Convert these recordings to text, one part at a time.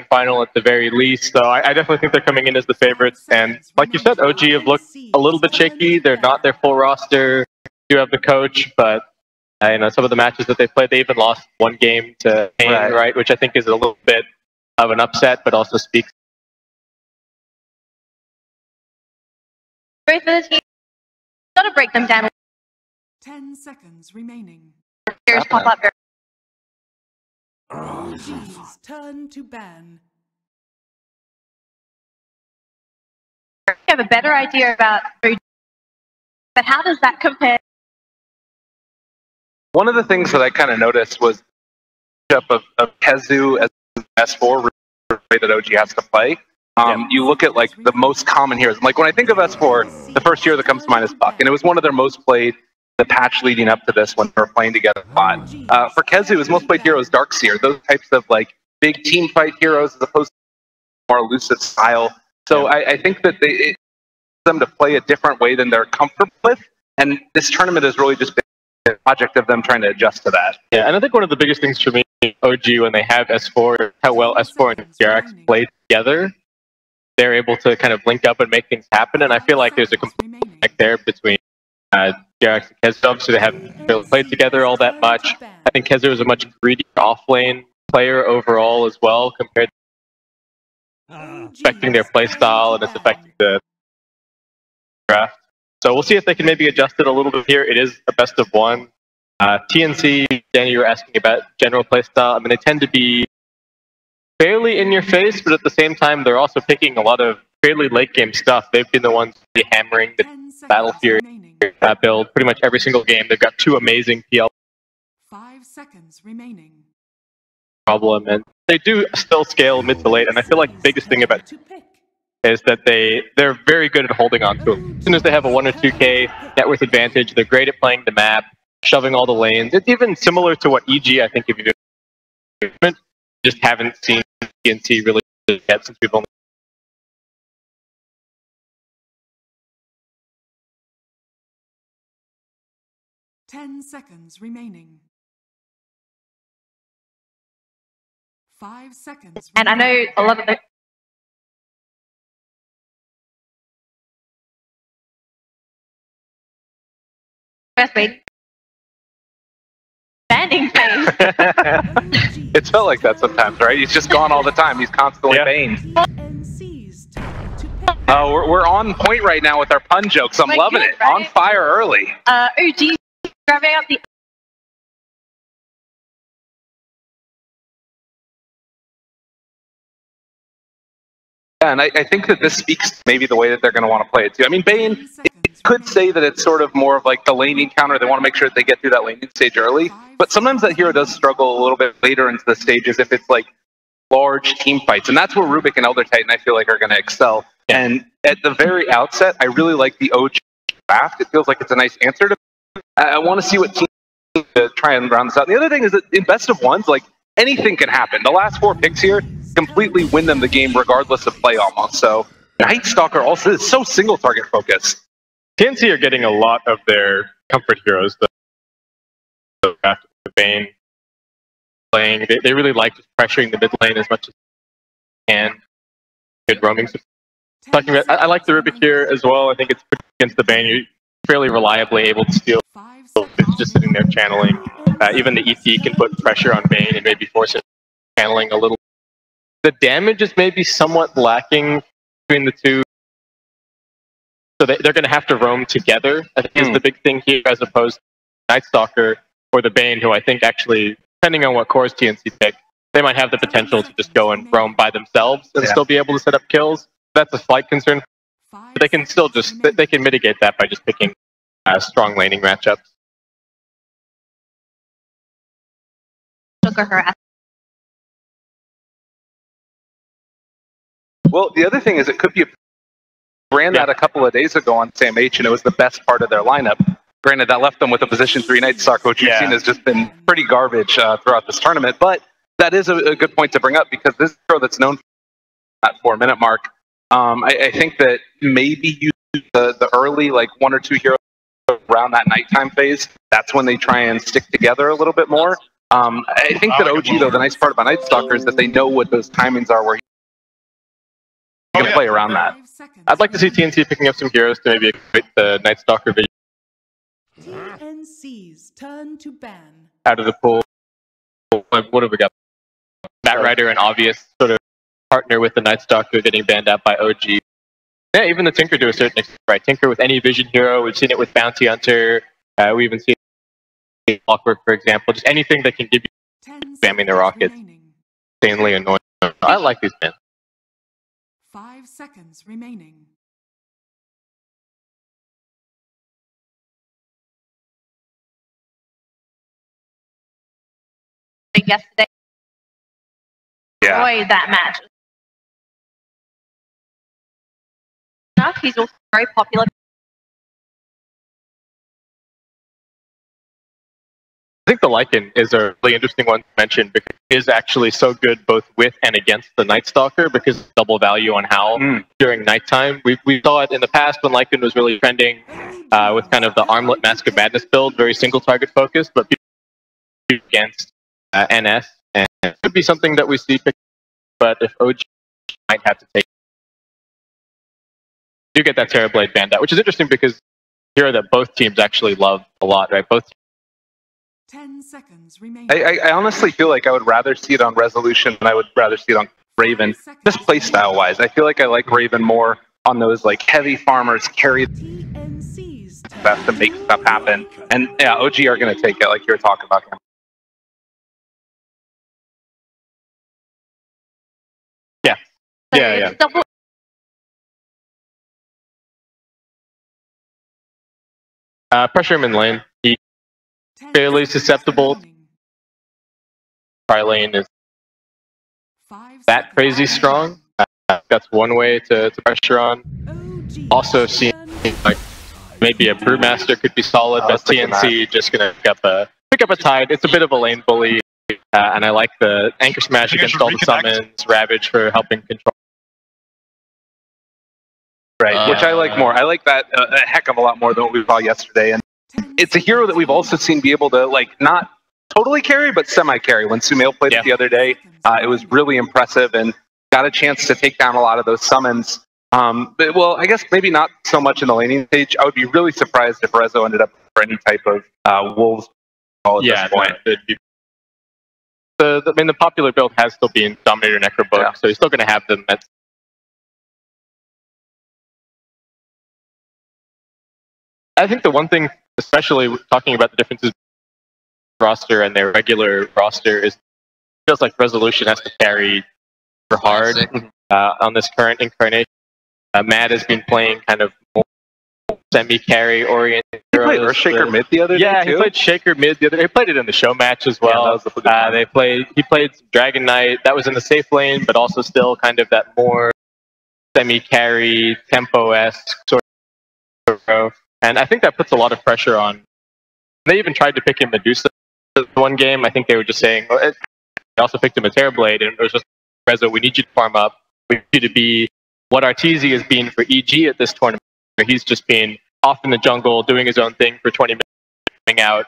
final at the very least. So I definitely think they're coming in as the favorites. And like you said, OG have looked a little bit shaky. They're not their full roster. They do have the coach, but some of the matches that they played, they even lost one game to Pain, right? Which I think is a little bit of an upset, but also speaks. Great for the team. Got to break them down. 10 seconds remaining. Here's pop up. OG's turn to ban. You have a better idea about OG, but how does that compare? One of the things that I kind of noticed was the matchup of Kezu as S4 the way that OG has to play. You look at like the most common heroes. Like when I think of S4, the first hero that comes to mind is Puck, and it was one of their most played. The patch leading up to this when they were playing together a lot. For Kezu, his most played hero is Darkseer. Those types of like big team fight heroes as opposed to more elusive style. So I think that it's them to play a different way than they're comfortable with. And this tournament has really just been a project of them trying to adjust to that. Yeah, and I think one of the biggest things for me, OG, when they have S4, how well S4 and JRX play together, they're able to kind of link up and make things happen. And I feel like there's a complete connect there between JRX and Kezu. Obviously, they haven't really played together all that much. I think Kezu is a much greedier off-lane player overall as well, compared to affecting their playstyle and it's affecting the draft. So we'll see if they can maybe adjust it a little bit here. It is a best of one. TNC, Danny, you were asking about general playstyle. I mean, they tend to be fairly in your face, but at the same time, they're also picking a lot of fairly late game stuff. They've been the ones hammering the Battle Fury build pretty much every single game. They've got two amazing PL 5 seconds remaining. Problem, and they do still scale mid to late. And I feel like the biggest thing about is that they're very good at holding on to them. As soon as they have a 1 or 2K net worth advantage, they're great at playing the map, shoving all the lanes. It's even similar to what EG, I think, if you just haven't seen TNC really yet since we've only. 10 seconds remaining. 5 seconds. And I know a lot of the first week banding phase. It's felt like that sometimes, right? He's just gone all the time. He's constantly banned. We're on point right now with our pun jokes. I'm loving it. Right? On fire early. OG grabbing up the. Yeah, and I think that this speaks to maybe the way that they're going to want to play it too. I mean, Bane could say that it's sort of more of like the laning counter. They want to make sure that they get through that laning stage early. But sometimes that hero does struggle a little bit later into the stages if it's like large team fights. And that's where Rubik and Elder Titan, I feel like, are going to excel. And at the very outset, I really like the OG draft. It feels like it's a nice answer to. I want to see what teams to try and round this out. And the other thing is that in best of ones, like anything can happen. The last 4 picks here completely win them the game regardless of play almost. So Night Stalker also is so single target focused. TNC are getting a lot of their comfort heroes. The Bane playing, they really like just pressuring the mid lane as much as they can. Good roaming. Talking about, I like the Rubik here as well. I think it's against the Bane. You're fairly reliably able to steal. It's just sitting there channeling. Even the ET can put pressure on Bane and maybe force it channeling a little. The damage is maybe somewhat lacking between the two. So they're going to have to roam together, I think is the big thing here, as opposed to Night Stalker or the Bane, who I think actually, depending on what cores TNC pick, they might have the potential to just go and roam by themselves and still be able to set up kills. That's a slight concern. But they can still just, they can mitigate that by just picking strong laning matchups. Well, the other thing is it could be ran that a couple of days ago on Sam H, and it was the best part of their lineup. Granted, that left them with a position 3 Night Stalker, which you've seen has just been pretty garbage throughout this tournament. But that is a good point to bring up, because this is a hero that's known for that 4-minute mark. I think that maybe use the early, like 1 or 2 heroes around that nighttime phase. That's when they try and stick together a little bit more. I think that OG, though, the nice part about Night Stalker is that they know what those timings are where he's going to play around that. I'd like to see TNC picking up some heroes to maybe equate the Night Stalker vision TNC's turn to ban. out of the pool. What have we got? Matt Ryder, an obvious sort of partner with the Night Stalker, getting banned out by OG. Yeah, even the Tinker to a certain extent, right? Tinker with any vision hero. We've seen it with Bounty Hunter. We even seen Clockwork, for example. Just anything that can give you spamming the rockets. Insanely annoying. I like these men. 5 seconds remaining. Yesterday, Yeah. enjoy that match. He's also very popular. I think the Lycan is a really interesting one to mention because it is actually so good both with and against the Night Stalker because of double value on Howl during nighttime. We saw it in the past when Lycan was really trending with kind of the Armlet Mask of Madness build, very single target focused, but people against NS, and it could be something that we see pick, but if OG might have to take, you get that Terrorblade banned out, which is interesting because hero that both teams actually love a lot, right? Both 10 seconds remaining. I honestly feel like I would rather see it on Resolution than I would rather see it on Raven. Just playstyle wise, I feel like I like Raven more on those like heavy farmers carry TNC's stuff to make stuff happen. And yeah, OG are going to take it like you were talking about. Yeah. Double Pressure him in lane. He's 10 fairly seconds susceptible. remaining. Tri lane is 5 that seconds crazy remaining. strong. That's one way to pressure on. OG Also seems like maybe a Brewmaster could be solid, I but was thinking TNC just gonna pick up a tide. It's a bit of a lane bully, and I like the Anchor Smash against all the summons, Ravage for helping control. Right, which I like more. I like that a heck of a lot more than what we saw yesterday. And it's a hero that we've also seen be able to, like, not totally carry, but semi-carry. When Sumail played it the other day, it was really impressive and got a chance to take down a lot of those summons. But, well, I guess maybe not so much in the laning stage. I would be really surprised if Rezo ended up for any type of Wolves at this point. The popular build has still been Dominator Necrobook, so he's still going to have them. I think the one thing, especially talking about the differences roster and their regular roster, is it feels like Resolution has to carry for hard on this current incarnation. Matt has been playing kind of more semi-carry oriented. He played Earthshaker mid the other day, yeah, too? he played Shaker mid the other day. He played it in the show match as well. Yeah, he played Dragon Knight. That was in the safe lane, but also still kind of that more semi-carry, tempo-esque sort of. And I think that puts a lot of pressure on. They even tried to pick him Medusa one game. I think they were just saying, they also picked him a Terrorblade, and it was just, Rezo, we need you to farm up. We need you to be what Arteezy has been for EG at this tournament, where he's just been off in the jungle, doing his own thing for 20 minutes, coming out,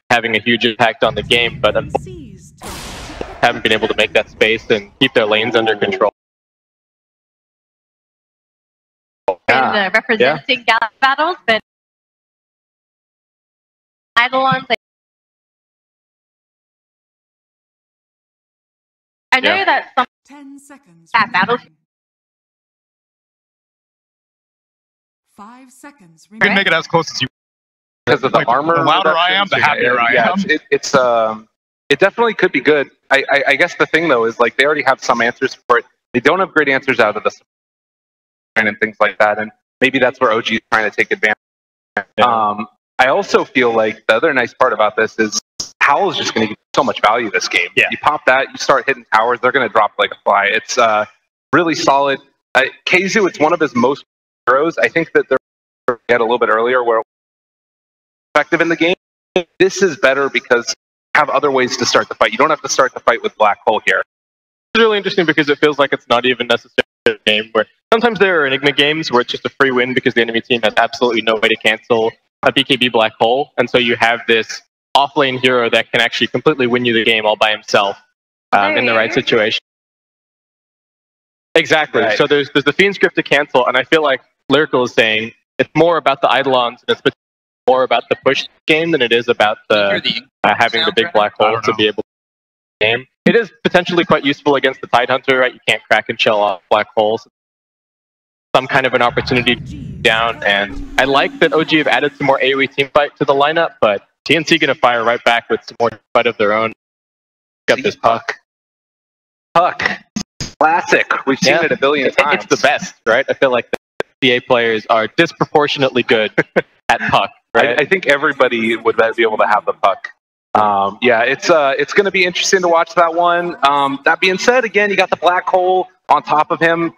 having a huge impact on the game, but haven't been able to make that space and keep their lanes under control. and representing Galaxy battles, but Eidolons. I know that some 10 seconds battles. remaining. 5 seconds You can remaining. make it as close as you. Because of the armor. The louder I am, the happier I am. It definitely could be good. I guess the thing though is like they already have some answers for it. They don't have great answers out of the and things like that, and maybe that's where OG is trying to take advantage. I also feel like the other nice part about this is Howl is just going to give so much value this game. Yeah. You pop that, you start hitting towers, they're going to drop like a fly. It's really solid. Keizu, it's one of his most heroes. I think that they're get a little bit earlier where effective in the game. This is better because you have other ways to start the fight. You don't have to start the fight with Black Hole here. It's really interesting because it feels like it's not even necessarily a game where sometimes there are Enigma games where it's just a free win because the enemy team has absolutely no way to cancel a BKB Black Hole, and so you have this off-lane hero that can actually completely win you the game all by himself in the right situation. Exactly. Right. So there's the Fiend script to cancel, and I feel like Lyrical is saying it's more about the Eidolons and it's more about the push game than it is about the having the big black hole to be able to game. It is potentially quite useful against the Tidehunter, right? You can't crack and shell off black holes. Some kind of an opportunity down, and I like that OG have added some more AoE teamfight to the lineup, but TNC gonna fire right back with some more fight of their own. Got this Puck. Puck. Classic. We've seen it a billion times. It's the best, right? I feel like the CA players are disproportionately good at Puck. Right? I think everybody would be able to have the Puck. Yeah, it's going to be interesting to watch that one. That being said, again, you got the black hole on top of him.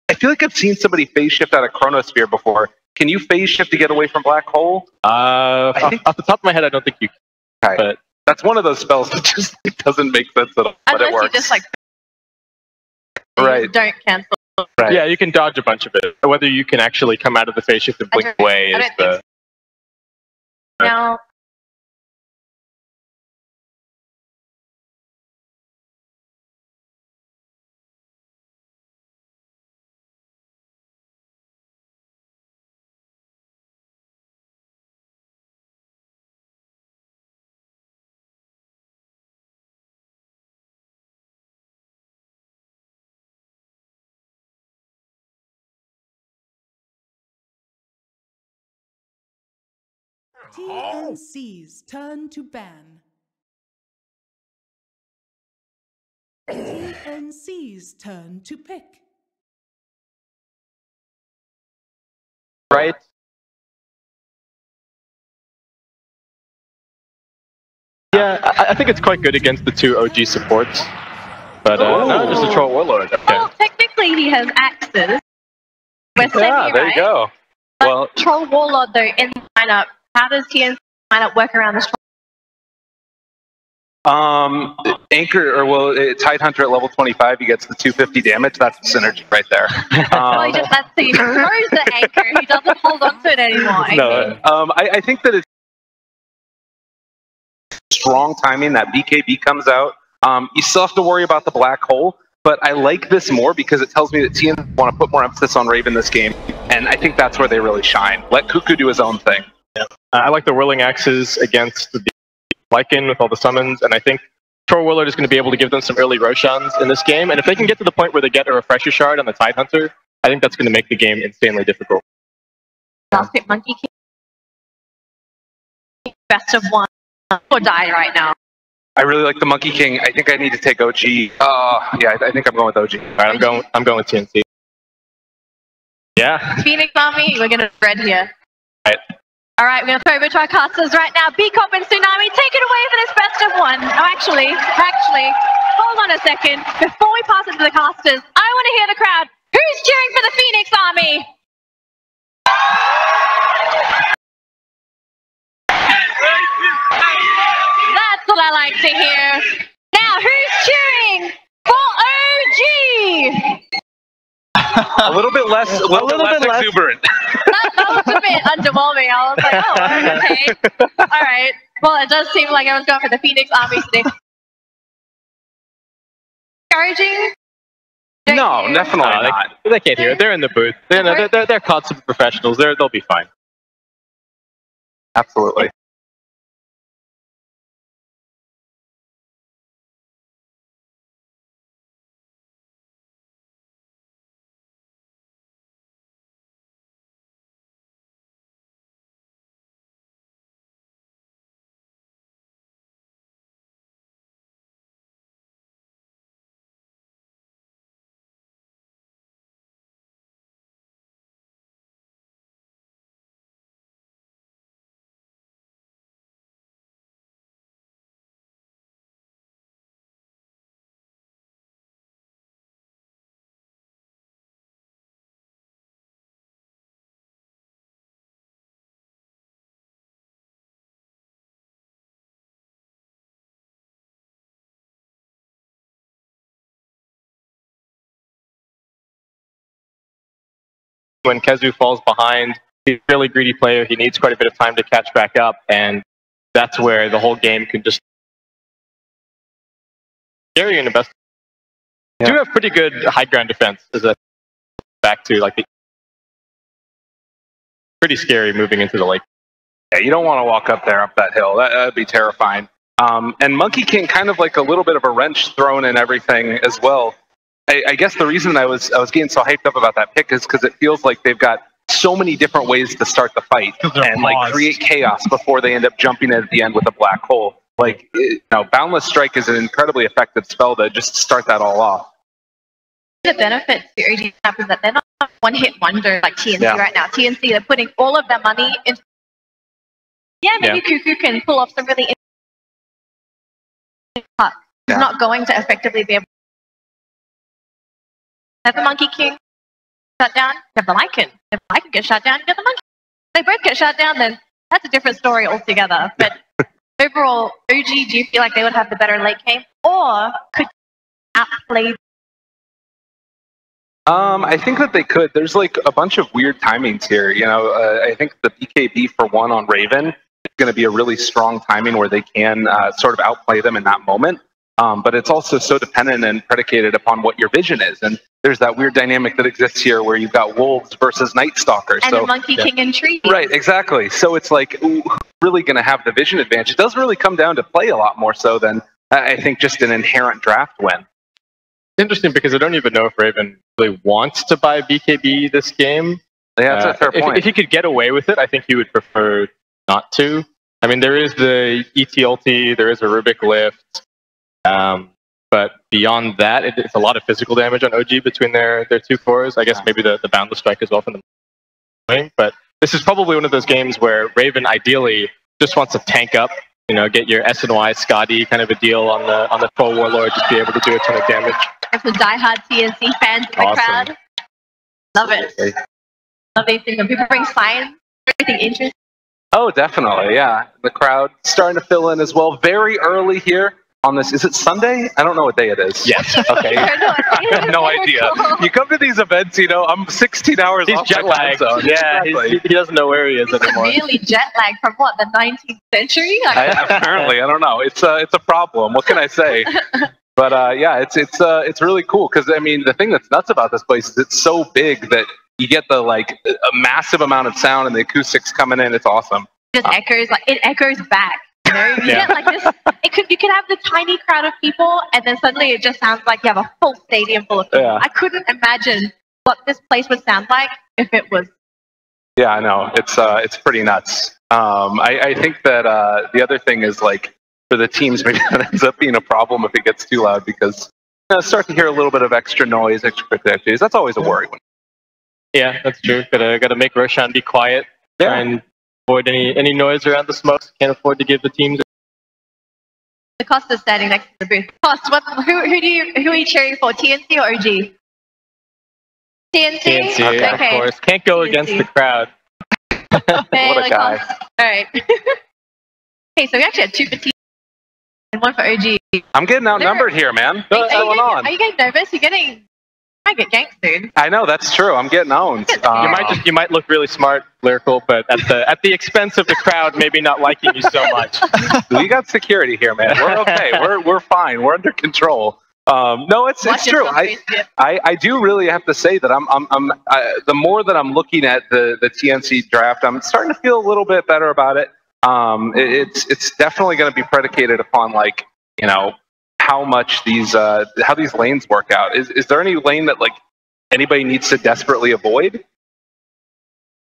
I feel like I've seen somebody phase shift out of Chronosphere before. Can you phase shift to get away from black hole? Off the top of my head, I don't think you can. Okay. But that's one of those spells that just doesn't make sense at all. But it works. You just like right. Don't cancel. Right. Yeah, you can dodge a bunch of it. Whether you can actually come out of the phase shift and blink away is the. Now. TNC's turn to ban. TNC's turn to pick. Right. Yeah, I think it's quite good against the two OG supports. But no, just a Troll Warlord. Okay. Well, technically he has axes. We're Yeah, there you go. But Well, Troll Warlord though in the lineup, how does TNC lineup work around this? Anchor, or well, Tidehunter at level 25, he gets the 250 damage. That's synergy right there. Well, he just he throws the anchor. He doesn't hold on to it anymore. No, I think that it's strong timing that BKB comes out. You still have to worry about the black hole, but I like this more because it tells me that TNC want to put more emphasis on Raven this game, and I think that's where they really shine. Let Cuckoo do his own thing. Yeah. I like the Whirling Axes against the Lycan with all the summons, and I think Troll Warlord is going to be able to give them some early Roshans in this game, and if they can get to the point where they get a Refresher Shard on the Tidehunter, I think that's going to make the game insanely difficult. Last pick Monkey King. Best of one or die right now. I really like the Monkey King. I think I need to take OG. Yeah, I think I'm going with OG. All right, I'm going with TNC. Yeah. Phoenix Army, we're going to red here. All right. All right, we're going to throw over to our casters right now. Bcop and Tsunami, take it away for this best of one. Oh, actually, hold on a second. Before we pass it to the casters, I want to hear the crowd. Who's cheering for the Phoenix Army? That's what I like to hear. Now, who's cheering for OG? A little bit less exuberant. That was a bit underwhelming. I was like, oh, okay. All right. Well, it does seem like everyone's going for the Phoenix Army today. Encouraging? No, definitely not. They can't hear it. They're in the booth. They're consummate professionals. They'll be fine. Absolutely. When Kezu falls behind, he's a really greedy player. He needs quite a bit of time to catch back up, and that's where the whole game can just scary in the best. Do have pretty good high ground defense. Is that back to like the pretty scary moving into the lake. Yeah, you don't want to walk up there, up that hill. That'd be terrifying. And Monkey King, kind of like a little bit of a wrench thrown in everything as well. I guess the reason I was getting so hyped up about that pick is because it feels like they've got so many different ways to start the fight and like create chaos before they end up jumping in at the end with a black hole. Like, Boundless Strike is an incredibly effective spell to just start that all off. The benefit to OG is that they're not one-hit wonder like TNC right now. TNC, they're putting all of their money into. Yeah, maybe Cuckoo can pull off some really. He's not going to effectively be able. Have the Monkey King shut down. Have the Lycan. If the Lycan gets shut down, you get the Monkey. If they both get shut down, then that's a different story altogether. But overall, OG, do you feel like they would have the better late game, or could outplay? I think that they could. There's like a bunch of weird timings here. I think the BKB for one on Raven is going to be a really strong timing where they can sort of outplay them in that moment. But it's also so dependent and predicated upon what your vision is. And there's that weird dynamic that exists here where you've got wolves versus Night Stalkers. And the Monkey King and Tree. Right, exactly. So it's like, who's really going to have the vision advantage? It does really come down to play a lot more so than, I think, just an inherent draft win. Interesting because I don't even know if Raven really wants to buy BKB this game. Yeah, that's a fair point. If he could get away with it, I think he would prefer not to. I mean, there is the ET ulti, there is a Rubik lift, but beyond that, it's a lot of physical damage on OG between their two cores. I guess maybe the Boundless Strike as well from the wing. But this is probably one of those games where Raven ideally just wants to tank up. Get your SNY Scotty kind of a deal on the Troll Warlord, just be able to do a ton of damage. There's some diehard TNC fans in the crowd. Love it. Love these things when people bring science, everything interesting. Oh, definitely, yeah. The crowd starting to fill in as well. Very early here on this. Is it Sunday? I don't know what day it is. Yes. Okay. I have no idea. You come to these events, I'm 16 hours off jet lagged. Zone. Yeah, exactly. he doesn't know where he is anymore. Really jet lagged from what, the 19th century? Apparently, I don't know. It's a problem. What can I say? But yeah, it's really cool because the thing that's nuts about this place is it's so big that you get the a massive amount of sound and the acoustics coming in. It's awesome. It just echoes it echoes back. You get like this. You could have the tiny crowd of people, and then suddenly it just sounds like you have a full stadium full of people. Yeah. I couldn't imagine what this place would sound like if it was. Yeah, I know. It's pretty nuts. I think that the other thing is for the teams, maybe that ends up being a problem if it gets too loud because start to hear a little bit of extra noise, extra activities. That's always a worry. Yeah, that's true. Gotta make Roshan be quiet. Try and avoid any noise around the smokes. Can't afford to give the teams. The Costa's standing next to the booth. Cost, who are you cheering for? TNC or OG? TNC. TNC, of course. Can't go against the crowd. Hey, what a guy! All right. Hey, so we actually had 2 for TNC and 1 for OG. I'm getting outnumbered here, man. What's going on? Are you getting nervous? I get ganked soon. I know, that's true. I'm getting owned. You might look really smart, lyrical, but at the expense of the crowd maybe not liking you so much. We got security here, man. We're okay. We're fine. We're under control. No, it's true. I do really have to say that the more that I'm looking at the TNC draft, I'm starting to feel a little bit better about it. It's definitely going to be predicated upon how much how these lanes work out. Is there any lane that anybody needs to desperately avoid?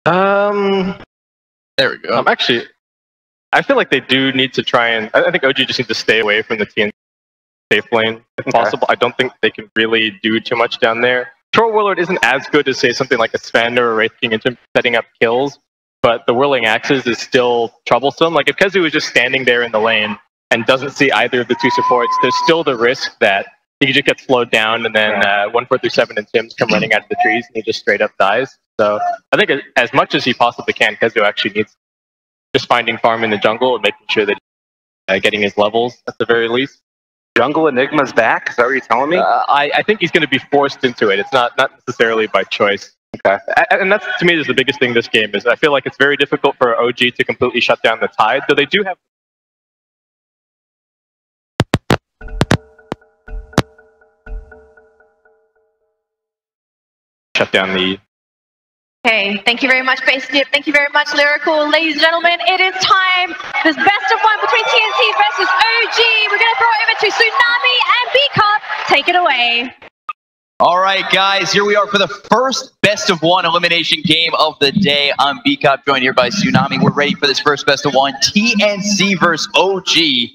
There we go. Actually, I feel like they do need to try and. I think OG just needs to stay away from the TNC safe lane if possible. I don't think they can really do too much down there. Troll Warlord isn't as good as say something like a Sven or a Wraith King in terms of setting up kills, but the Whirling Axes is still troublesome. Like if Kezu was just standing there in the lane and doesn't see either of the 2 supports, there's still the risk that he just gets slowed down and then 1437 and Sims come running out of the trees and he just straight up dies. So I think as much as he possibly can, Kezu actually needs just finding farm in the jungle and making sure that he's getting his levels at the very least. Jungle Enigma's back? Is that what you're telling me? I think he's going to be forced into it. It's not necessarily by choice. Okay. And that's, to me, is the biggest thing this game is. I feel like it's very difficult for OG to completely shut down the Tide, though they do have shut down the... Okay, thank you very much, Base Dip. Thank you very much, Lyrical. Ladies and gentlemen, it is time. This best of one between TNC versus OG. We're going to throw it over to Tsunami and B-Cup. Take it away. All right, guys, here we are for the first best of one elimination game of the day. I'm B-Cup, joined here by Tsunami. We're ready for this first best of one. TNC versus OG.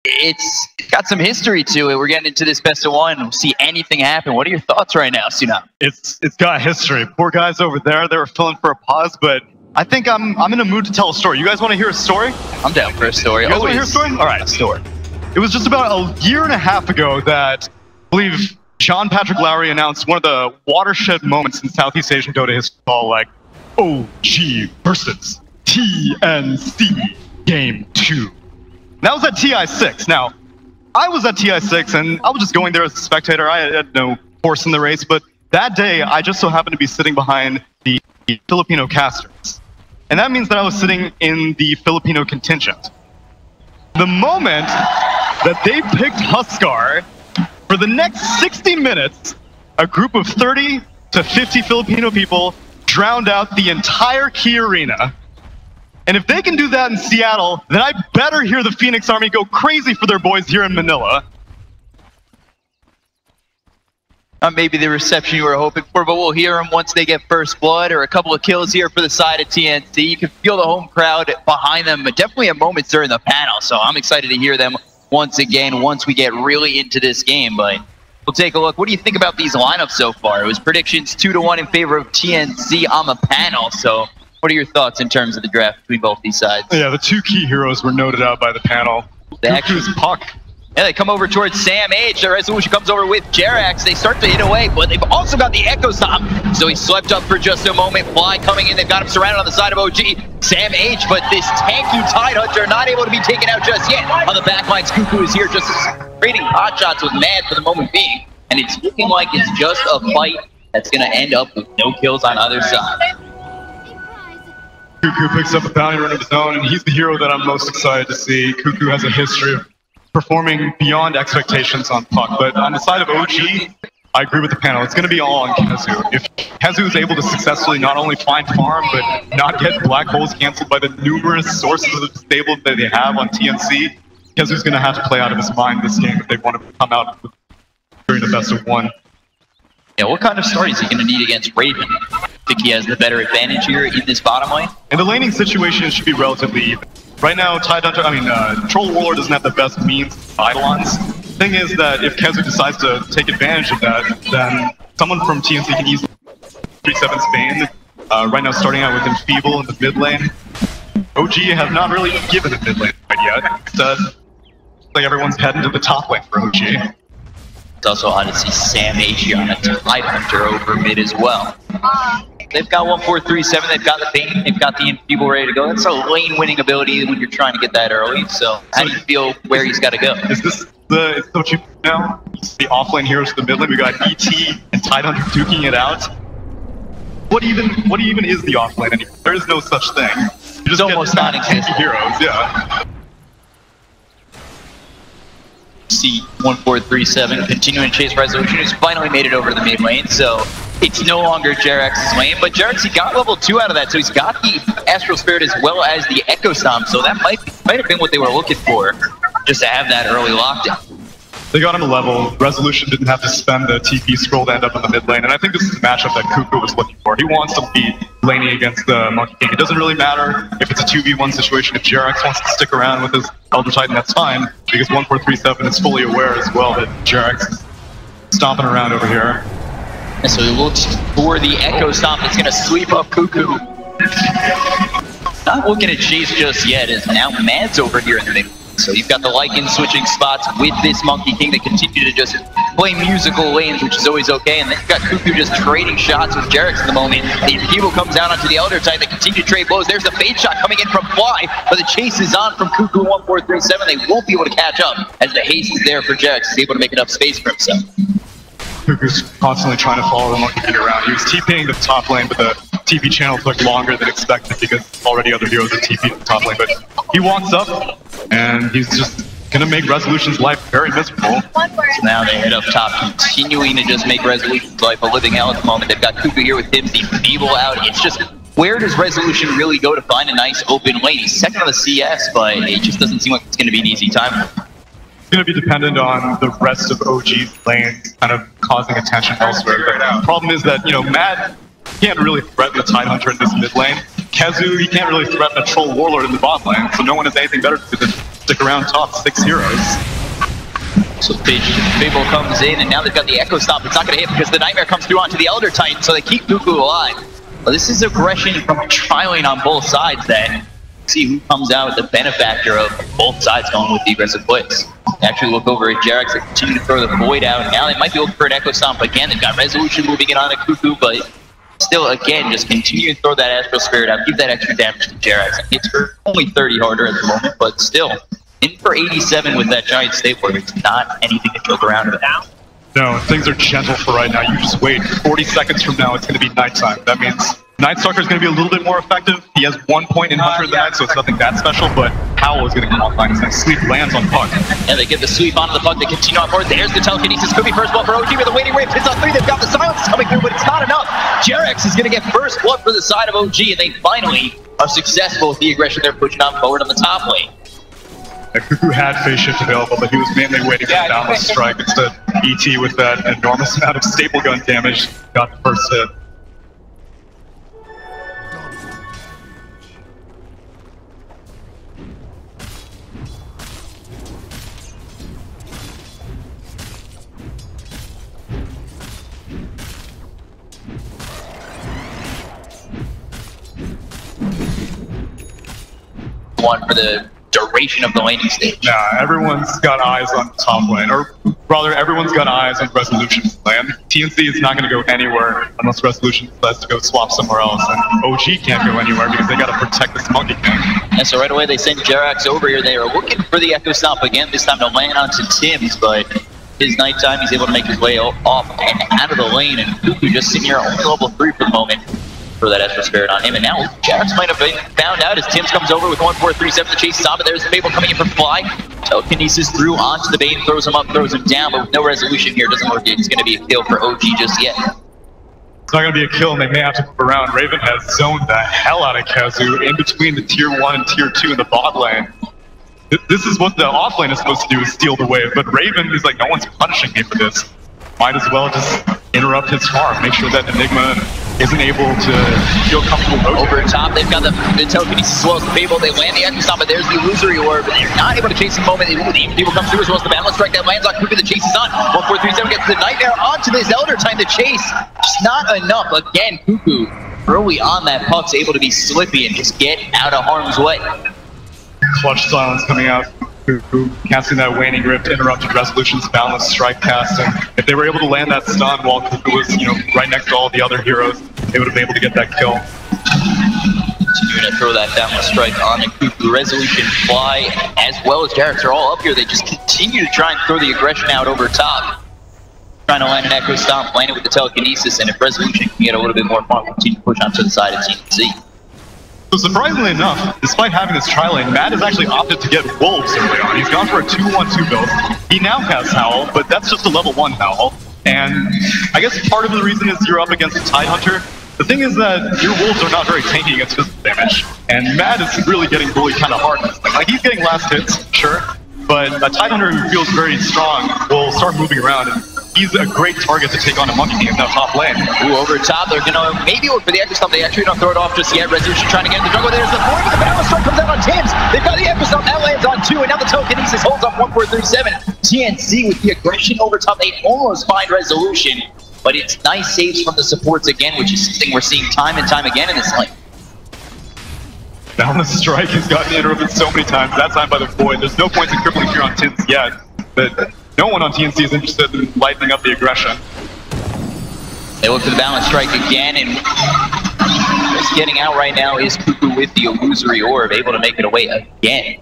It's got some history to it. We're getting into this best of one. We'll see anything happen. What are your thoughts right now, Tsunami? It's got history. Poor guys over there, they were filling for a pause, but I think I'm in a mood to tell a story. You guys want to hear a story? I'm down for a story. You guys want to hear a story? All right, a story. It was just about a year and a half ago that I believe John Patrick Lowry announced one of the watershed moments in Southeast Asian Dota history called like OG versus TNC Game 2. That was at TI6. Now, I was at TI6, and I was just going there as a spectator. I had no horse in the race, but that day, I just so happened to be sitting behind the Filipino casters. And that means that I was sitting in the Filipino contingent. The moment that they picked Huskar, for the next 60 minutes, a group of 30 to 50 Filipino people drowned out the entire key arena. And if they can do that in Seattle, then I better hear the Phoenix Army go crazy for their boys here in Manila. Not maybe the reception you were hoping for, but we'll hear them once they get first blood or a couple of kills here for the side of TNC. You can feel the home crowd behind them, but definitely at moments during the panel. So I'm excited to hear them once again once we get really into this game. But we'll take a look. What do you think about these lineups so far? It was predictions 2-1 in favor of TNC on the panel. So what are your thoughts in terms of the draft between both these sides? Yeah, the two key heroes were noted out by the panel. Cuckoo's Puck. Yeah, they come over towards Sam H. The resolution comes over with Jerax. They start to hit away, but they've also got the Echo Stomp. So he slept up for just a moment. Fly coming in. They've got him surrounded on the side of OG. Sam H, but this tanky Tidehunter not able to be taken out just yet. On the back lines, Cuckoo is here just trading hot shots with Mad for the moment being. And it's looking like it's just a fight that's going to end up with no kills on either side. Cuckoo picks up a bounty run of his own, and he's the hero that I'm most excited to see. Cuckoo has a history of performing beyond expectations on Puck, but on the side of OG, I agree with the panel. It's going to be all on Kezu. If Kezu is able to successfully not only find farm, but not get black holes canceled by the numerous sources of stable that they have on TNC, Kezu's going to have to play out of his mind this game if they want to come out during the best of one. Yeah, what kind of start is he going to need against Raven? I think he has the better advantage here in this bottom lane. In the laning situation, it should be relatively even. Right now, Troll Warlord doesn't have the best means of Eidolons. The thing is that if Kezu decides to take advantage of that, then someone from TNC can easily 3-7 Spain. Right now, starting out with Enfeeble in the mid lane. OG have not really given the mid lane yet. Instead, like everyone's heading to the top lane for OG. It's also odd to see Sam H on a Tidehunter over mid as well. They've got 1-4-3-7, they've got the Bane, they've got the Enfeeble ready to go. That's a lane-winning ability when you're trying to get that early, so how do you feel where he's got to go? Is this what you know? The offlane heroes to the mid lane, we got ET and Tidehunter duking it out. What even is the offlane anymore? There is no such thing. You just almost non-existent heroes, yeah. See 1-4-3-7 continuing to chase resolution, who's finally made it over to the mid lane, so it's no longer Jerax's lane, but Jerax, he got level 2 out of that, so he's got the Astral Spirit as well as the Echo Stomp, so that might have been what they were looking for, just to have that early lockdown. They got him a level. Resolution didn't have to spend the TP scroll to end up in the mid lane, and I think this is the matchup that Cuckoo was looking for. He wants to be laning against the Monkey King. It doesn't really matter if it's a 2v1 situation. If Jerax wants to stick around with his Elder Titan, that's fine, because 1-4-3-7 is fully aware as well that Jerax is stomping around over here. And so he looks for the Echo Stomp that's going to sweep up Cuckoo. Not looking at chase just yet, as now Mad's over here in the mid. So you've got the Lycan switching spots with this Monkey King that continue to just play musical lanes, which is always okay. And then you've got Cuckoo just trading shots with Jerax at the moment. The Enfeeble comes down onto the Elder Titan. They continue to trade blows. There's the fade shot coming in from Fly, but the chase is on from Cuckoo 1-4-3-7. They won't be able to catch up as the haste is there for Jerax. He's able to make enough space for himself. Cuckoo's constantly trying to follow the Monkey King around. He was TPing the top lane, but the TP channel took longer than expected because already other heroes are TPing the top lane. But he walks up, and he's just gonna make Resolution's life very miserable. One word. So now they head up top, continuing to just make Resolution's life a living hell at the moment. They've got Cuckoo here with him, the Feeble out. It's just, where does Resolution really go to find a nice open lane? He's second on the CS, but it just doesn't seem like it's going to be an easy time. It's gonna be dependent on the rest of OG's lanes kind of causing attention elsewhere. The problem is that, you know, Mad can't really threaten the Tidehunter in this mid lane. Kezu, he can't really threaten a Troll Warlord in the bot lane, so no one has anything better to do than stick around top 6 heroes. So Fable comes in, and now they've got the Echo Stomp. It's not going to hit because the Nightmare comes through onto the Elder Titan, so they keep Cuckoo alive. Well, this is aggression from trialing on both sides then. See who comes out with the benefactor of both sides going with the aggressive plays. They actually look over at Jerax, they continue to throw the Void out. Now they might be looking for an Echo Stomp again. They've got Resolution moving it on to Cuckoo, but still, again, just continue to throw that Astral Spirit out, give that extra damage to Jerax. It's for only 30 harder at the moment, but still, in for 87 with that giant stapler. It's not anything to joke around about. No, things are gentle for right now. You just wait. 40 seconds from now, it's going to be nighttime. That means Night Stalker is going to be a little bit more effective. He has 1 point in Hunter of the Night, so it's nothing that special, but Howl is going to come offline. He's going to sweep lands on Puck. And they get the sweep onto the Puck. They continue on forward. There's the telekinesis. Could be first blood for OG with the waiting rip. Hits on 3. They've got the silence coming through, but it's not enough. Jerax is going to get first blood for the side of OG, and they finally are successful with the aggression they're pushing on forward on the top lane. Cuckoo had phase shift available, but he was mainly waiting for the downless strike. Instead, ET with that enormous amount of staple gun damage got the first hit. One for the duration of the laning stage. Nah, everyone's got eyes on the top lane, or rather, everyone's got eyes on Resolution's lane. TNC is not going to go anywhere unless Resolution decides to go swap somewhere else, and OG can't go anywhere because they got to protect this Monkey King. And so right away they send Jerax over here. They are looking for the Echo Stomp again, this time to land onto Tim's, but his nighttime, he's able to make his way off and out of the lane, and Cuckoo just sitting here only level 3 for the moment. For that Astral Spirit on him, and now Jerax might have been found out as Tim's comes over with 1-4-3-7 to chase Stop it. There's Fable coming in for Fly. Telekinesis through onto the Bane, throws him up, throws him down, but with no resolution here, doesn't look like it's going to be a kill for OG just yet. It's not going to be a kill, and they may have to move around. Raven has zoned the hell out of Kezu in between the tier 1 and tier 2 in the bot lane. This is what the off lane is supposed to do, is steal the wave, but Raven is like, no one's punishing me for this. Might as well just interrupt his farm, make sure that Enigma isn't able to feel comfortable over top. They've got the telekinesis as well as the Fable. They land the Echo Stomp, but there's the illusory orb, but they're not able to chase the moment. People come through as well as the balance strike that lands on Cuckoo. The chase is on. 1-4-3-7 gets the Nightmare onto this Elder Time to chase. Just not enough. Again, Cuckoo early on that Puck's able to be slippy and just get out of harm's way. Clutch silence coming out. Cuckoo casting that waning grip to interrupted Resolution's balanced strike cast, and if they were able to land that stun while Cuckoo was, you know, right next to all the other heroes, they would have been able to get that kill. Continuing to throw that downward strike on the Cuckoo. Resolution, Fly, as well as Jerax are all up here. They just continue to try and throw the aggression out over top. Trying to land an Echo Stomp, land it with the telekinesis, and if Resolution can get a little bit more fun, continue to push onto the side of TNC. So surprisingly enough, despite having this tri-lane, Matt has actually opted to get Wolves early on. He's gone for a 2-1-2 build. He now has Howl, but that's just a level 1 Howl. And I guess part of the reason is you're up against a Tidehunter. The thing is that your Wolves are not very tanky against physical damage, and Matt is really getting bullied kind of hard. Like, he's getting last hits, sure, but a Tidehunter who feels very strong will start moving around, and he's a great target to take on a Monkey King in that top lane. Ooh, over top, they're gonna maybe look for the Echo Stomp. They actually don't throw it off just yet. Resolution trying to get in the jungle. There's the Void, but the balance strike comes out on Tim's. They've got the Echo Stomp, that lands on 2, and now the telekinesis holds up 1-4-3-7. TNC with the aggression over top. They almost find Resolution, but it's nice saves from the supports again, which is something we're seeing time and time again in this lane. Balance strike has gotten interrupted so many times, that time by the Void. There's no points in crippling here on Tim's yet, but no one on TNC is interested in lightening up the aggression. They look for the balance strike again, and what's getting out right now is Cuckoo with the illusory orb, able to make it away again.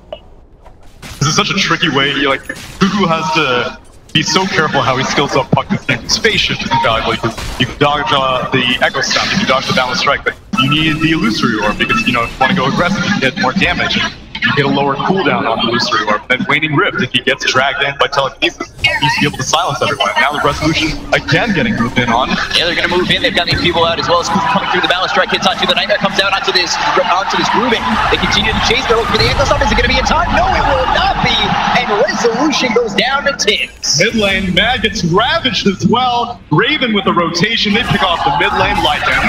This is such a tricky way. Like, Cuckoo has to be so careful how he skills up Puck this game. Space shift is invaluable because you can dodge the Echo Stomp, you can dodge the balance strike, but you need the illusory orb because, you know, if you want to go aggressive, you can get more damage. you get a lower cooldown on Illusory Orb. Then Waning Rift, if he gets dragged in by telekinesis, he's be able to silence everyone. Now the Resolution again getting moved in on. Yeah, they're going to move in. They've got these people out as well. Scoop coming through the balance strike, hits onto the Nightmare, comes out onto this grooving. They continue to chase. They're looking for the Echo Stomp. Is it going to be in time? No, it will not be. And Resolution goes down to Tims. Mid lane, Mad gets ravaged as well. Raven with the rotation. They pick off the mid lane Lycan.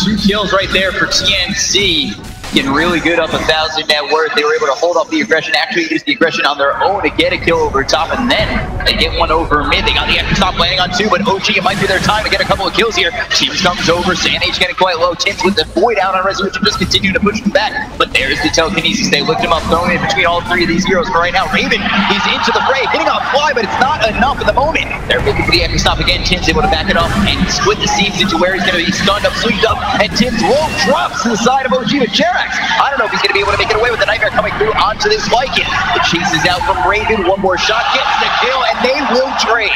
2 kills right there for TNC. Getting really good up 1,000 net worth. They were able to hold off the aggression, actually use the aggression on their own to get a kill over top, and then they get one over mid. They got the extra stop landing on 2, but OG, it might be their time to get a couple of kills here. Tims comes over, Sandage getting quite low. Tims with the void out on Resolution, just continue to push him back. But there's the telekinesis. They lift him up, throwing it between all 3 of these heroes. But right now, Raven, he's into the fray, hitting on fly, but it's not enough at the moment. They're looking for the extra stop again. Tims able to back it up and split the seams into where he's going to be stunned up, sweeped up, and Tims roll drops to the side of OG with Jerax. I don't know if he's going to be able to make it away with the Nightmare coming through onto this Lycan. It chases out from Raven, one more shot, gets the kill, and they will trade.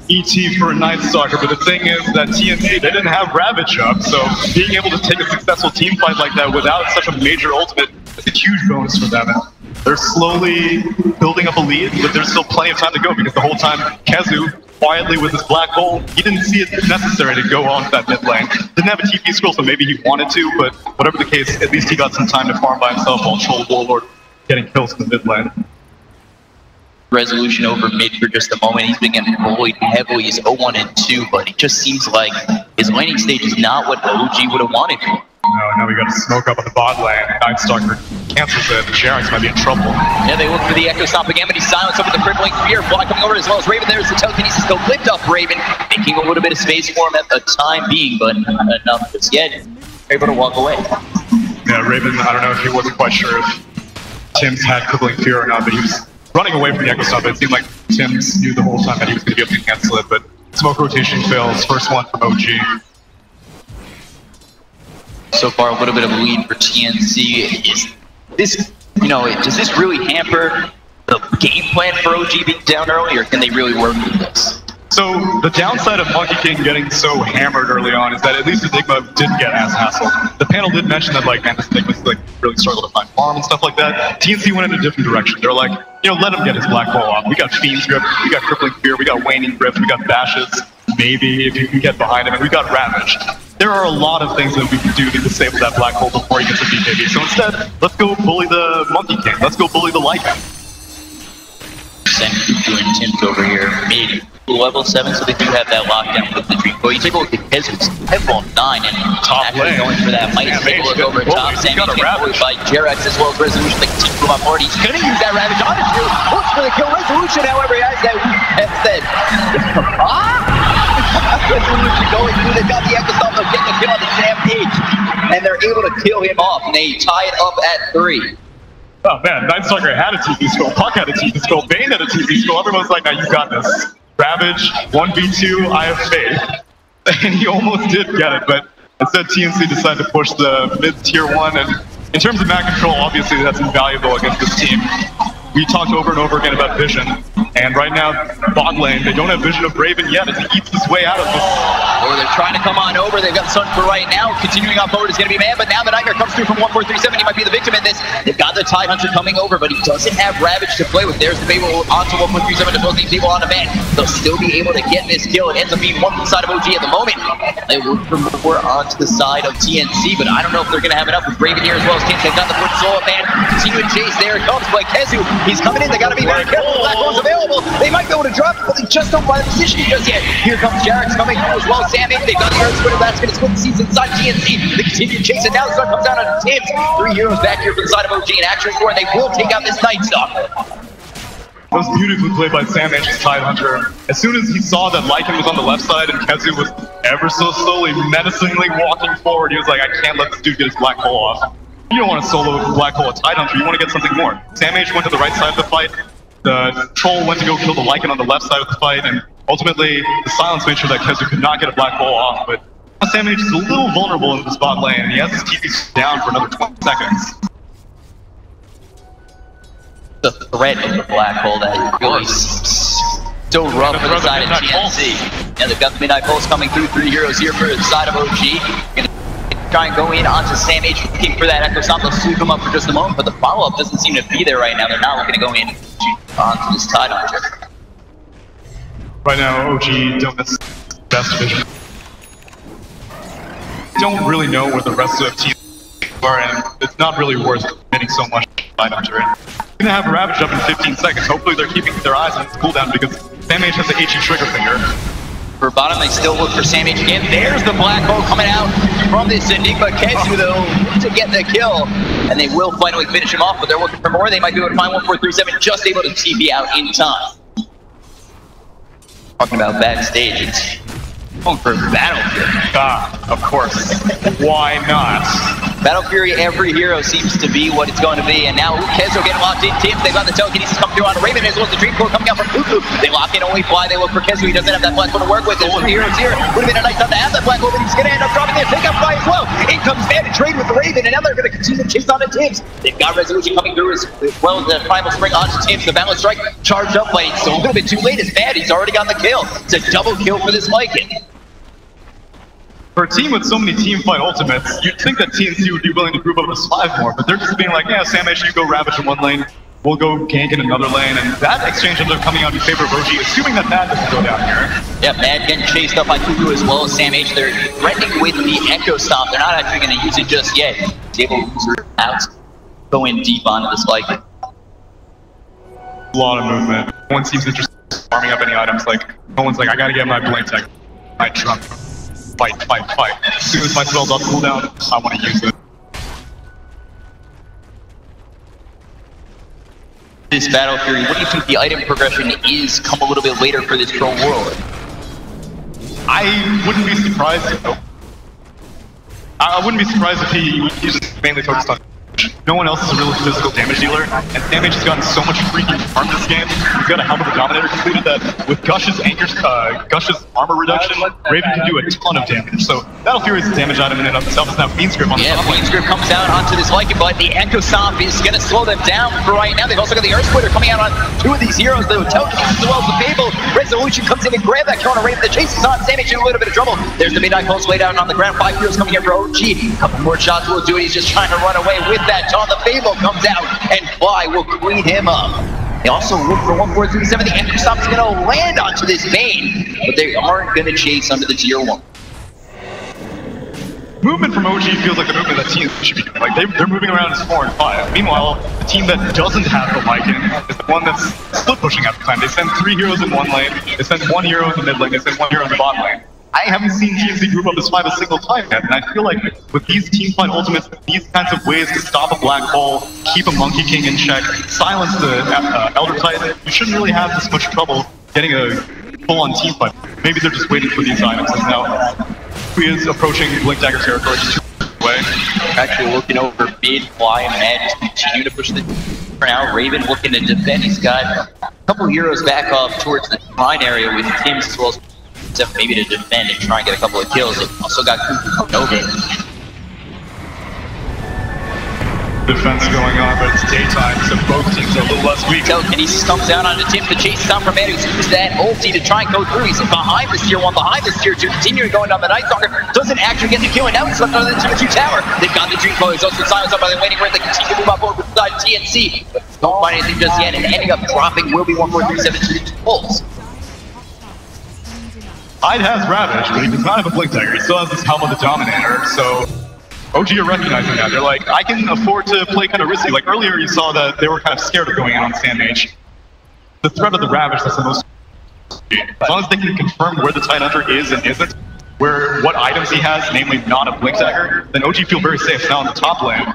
ET for a Night Stalker, but the thing is that TNC, they didn't have Ravage up, so being able to take a successful team fight like that without such a major ultimate is a huge bonus for them. They're slowly building up a lead, but there's still plenty of time to go because the whole time Kezu, quietly with his black hole, he didn't see it necessary to go on that mid lane. Didn't have a TP scroll, so maybe he wanted to, but whatever the case, at least he got some time to farm by himself while Troll Warlord getting kills in the mid lane. Resolution over mid for just a moment. He's been getting bullied heavily. He's 0-1 and 2, but it just seems like his laning stage is not what OG would have wanted. No, now we got to smoke up on the bot lane. Night Stalker cancels it. Jerax might be in trouble. Yeah, they look for the Echo Stomp again, but he's silenced over the crippling fear. Fly coming over as well as Raven. There's the telekinesis. They'll lift up Raven, making a little bit of space for him at the time being, but not enough just yet. Able to walk away. Yeah, Raven, I don't know if he wasn't quite sure if Tims had crippling fear or not, but he was running away from the Echo Stomp. It seemed like Tims knew the whole time that he was going to be able to cancel it, but smoke rotation fails. First one from OG. So far, a little bit of a lead for TNC. Is this, does this really hamper the game plan for OG being down early, or can they really work with this? So the downside of Monkey King getting so hammered early on is that at least Enigma didn't get as hassled. The panel did mention that Enigma's really struggled to find farm and stuff like that. TNC went in a different direction. They're like, let him get his black hole off. We got Fiend's Grip, we got Crippling Fear, we got Waning Rift, we got Bashes. Maybe if you can get behind him, and we got Ravage. There are a lot of things that we can do to disable that black hole before he gets a BKB. So instead, let's go bully the Monkey King. Let's go bully the Lycan. Send Cuckoo and Tims over here, mid level 7, so they do have that lockdown with the Dream. But you take a look at Kezu's level 9 and top actually lane. going for that. Might take a look over top. Sammy's getting bullied by Jerax as well as Resolution. They continue to move on board. He's going to use that Ravage on his field. Looks for the kill. Resolution, however, has that said. Resolution going through. They've got the Echo Stomp. They'll get the kill on the Stampede. And they're able to kill him off. And they tie it up at 3. Oh man, Night Stalker had a TP scroll, Puck had a TP scroll, Bane had a TP scroll. Everyone's like, now you got this. Ravage, 1v2, I have faith. And he almost did get it, but instead TNC decided to push the mid-tier 1. And in terms of map control, obviously that's invaluable against this team. We talked over and over again about vision, and right now, bot lane, they don't have vision of Raven yet as he eats his way out of this. Or they're trying to come on over. They've got Sun for right now. Continuing on forward is going to be Man, but now the Nightmare comes through from 1437. He might be the victim in this. They've got the Tide Hunter coming over, but he doesn't have Ravage to play with. There's the Babel onto 1437 to both these people on the man. They'll still be able to get this kill. It ends up being one from the side of OG at the moment. They look for more onto the side of TNC, but I don't know if they're going to have enough with Raven here as well as Tims. They've got the foot solo man. Continuing chase. There it comes by Kezu. He's coming in. They got to be very careful. Black hole's available. They might be able to drop it, but they just don't find the position just yet. Here comes Jerax coming through as well. Sammy, they've got the Earth Splitter. That's going to split the seeds inside TNC. They continue to chase it. Now the sun comes down on Tims. 3 heroes back here from the side of OG in action for, and they will take out this Night Stalker. That was beautifully played by Sam Manch's Tide Hunter. As soon as he saw that Lycan was on the left side and Kezu was ever so slowly, menacingly walking forward, he was like, I can't let this dude get his black hole off. You don't want to solo with black hole a Tide Hunter, you want to get something more. Sam H went to the right side of the fight, the Troll went to go kill the Lycan on the left side of the fight, and ultimately the silence made sure that Kezu could not get a black hole off, but Sam H is a little vulnerable in the spot lane, and he has his TP down for another 20 seconds. The threat of the black hole that really So rough for the side of TNC. Yeah, they've got the Midnight Pulse coming through. 3 heroes here for the side of OG. Gonna try and go in onto Sam H, looking for that Echo Stomp. They'll sweep him up for just a moment, but the follow-up doesn't seem to be there right now. They're not looking to go in onto this Tide Hunter. Right now, OG don't miss best vision. Don't really know where the rest of the team are, and it's not really worth committing so much Tide Hunter. They're gonna have a Ravage up in 15 seconds. Hopefully they're keeping their eyes on this cooldown because Sam H has the HE trigger finger. For bottom, they still look for Sam H again. There's the black hole coming out from this Enigma. Kezu, though, to get the kill. And they will finally finish him off, but they're looking for more. They might be able to find 1437, just able to TP out in time. Talking about backstage, it's going for Battle Fury. Of course. Why not? Battle Fury, every hero seems to be what it's going to be, and now Kezo getting locked in. Teams, they've got the telekinesis coming through on Raven, as well as the Dream Core coming out from Cuckoo. They lock in only Fly, they look for Kezo. He doesn't have that black hole to work with. There's 3 heroes here. Would have been a nice time to have that black hole, but he's going to end up dropping it. Pick up Fly as well. In comes Man to trade with the Raven, and now they're going to continue to chase on to Tims. They've got Resolution coming through as well as the Primal Spring onto Tims. The Balance Strike charged up, but it's a little bit too late. It's bad. He's already got the kill. It's a double kill for this Lycan. For a team with so many team fight ultimates, you'd think that TNC would be willing to group up as 5 more, but they're just being like, yeah, Sam H, you go Ravage in one lane, we'll go gank in another lane, and that exchange ends up coming out in favor of OG, assuming that Mad doesn't go down here. Yeah, Mad getting chased up by Cuckoo as well as Sam H. They're threatening with the Echo Stomp. They're not actually going to use it just yet. He's able to use it out, go in deep onto this Lycan. A lot of movement. No one seems interested in farming up any items, like, no one's like, I gotta get my blink tech, my trunk. Fight. As soon as my spell's off cooldown, I want to use it. This Battle Fury, what do you think the item progression is come a little bit later for this Troll World? I wouldn't be surprised if he just mainly focused on. No one else is a real physical damage dealer, and Sam H has gotten so much freaking harm this game. He's got a Helm of the Dominator completed that with Gush's armor reduction, Raven can do a ton of damage. So Battle Fury's damage item in and of itself is now Fiend's Grip on the top. Yeah, Fiend's Grip comes down onto this Lycan, but the Echo Stomp is going to slow them down for right now. They've also got the Earth Splitter coming out on 2 of these heroes, the Telekinesis as well as the Fable. Resolution comes in and grab that counter. Raven, the chase is on. Sam H in a little bit of trouble. There's the Midnight Pulse laid out on the ground. 5 heroes coming here for OG. A couple more shots will do it. He's just trying to run away with that taunt. The Fable comes out, and Fly will clean him up. They also look for 1437. The Echo Stomp's going to land onto this Bane, but they aren't going to chase under the tier 1. Movement from OG feels like the movement that teams should be doing. Like, they're moving around as 4 and 5. Meanwhile, the team that doesn't have the Lycan is the one that's split pushing at the time. They send 3 heroes in one lane, they send 1 hero in the mid lane, they send 1 hero in the bot lane. I haven't seen TNC group up as 5 a single time yet, and I feel like with these team fight ultimates, these kinds of ways to stop a black hole, keep a Monkey King in check, silence the Elder Titan, you shouldn't really have this much trouble getting a full-on team fight. Maybe they're just waiting for these items, and now he is approaching Blink Dagger territory just 2 away. Actually looking over Bid, Fly, and Mad just continue to push the for now. Raven looking to defend. He's got a couple heroes back off towards the line area with Tims as well as maybe to defend and try and get a couple of kills. They've also got Cuckoo coming over. Defense going on, but it's daytime, so both teams are a little less weak. Telekinesis comes down onto Tim. The chase is down from Man, who's used that ulti to try and go through. He's behind this tier 1, behind this tier 2, continuing going down the Night Stalker. Doesn't actually get the kill, and now he's left under the tier 2 tower. They've got the Dream Coil. He's also silenced up by the waiting ring. They continue to move up over the side of TNC, but don't find anything just yet, and ending up dropping will be 1437 to the Pulse. Hyde has Ravage, but he does not have a Blink Dagger. He still has this Helm of the Dominator, so OG are recognizing that. They're like, I can afford to play kind of risky. Like earlier you saw that they were kind of scared of going in on Sam H. The threat of the Ravage, that's the most. As long as they can confirm where the Tide Hunter is and isn't, what items he has, namely not a Blink Dagger, then OG feel very safe. Now in the top lane,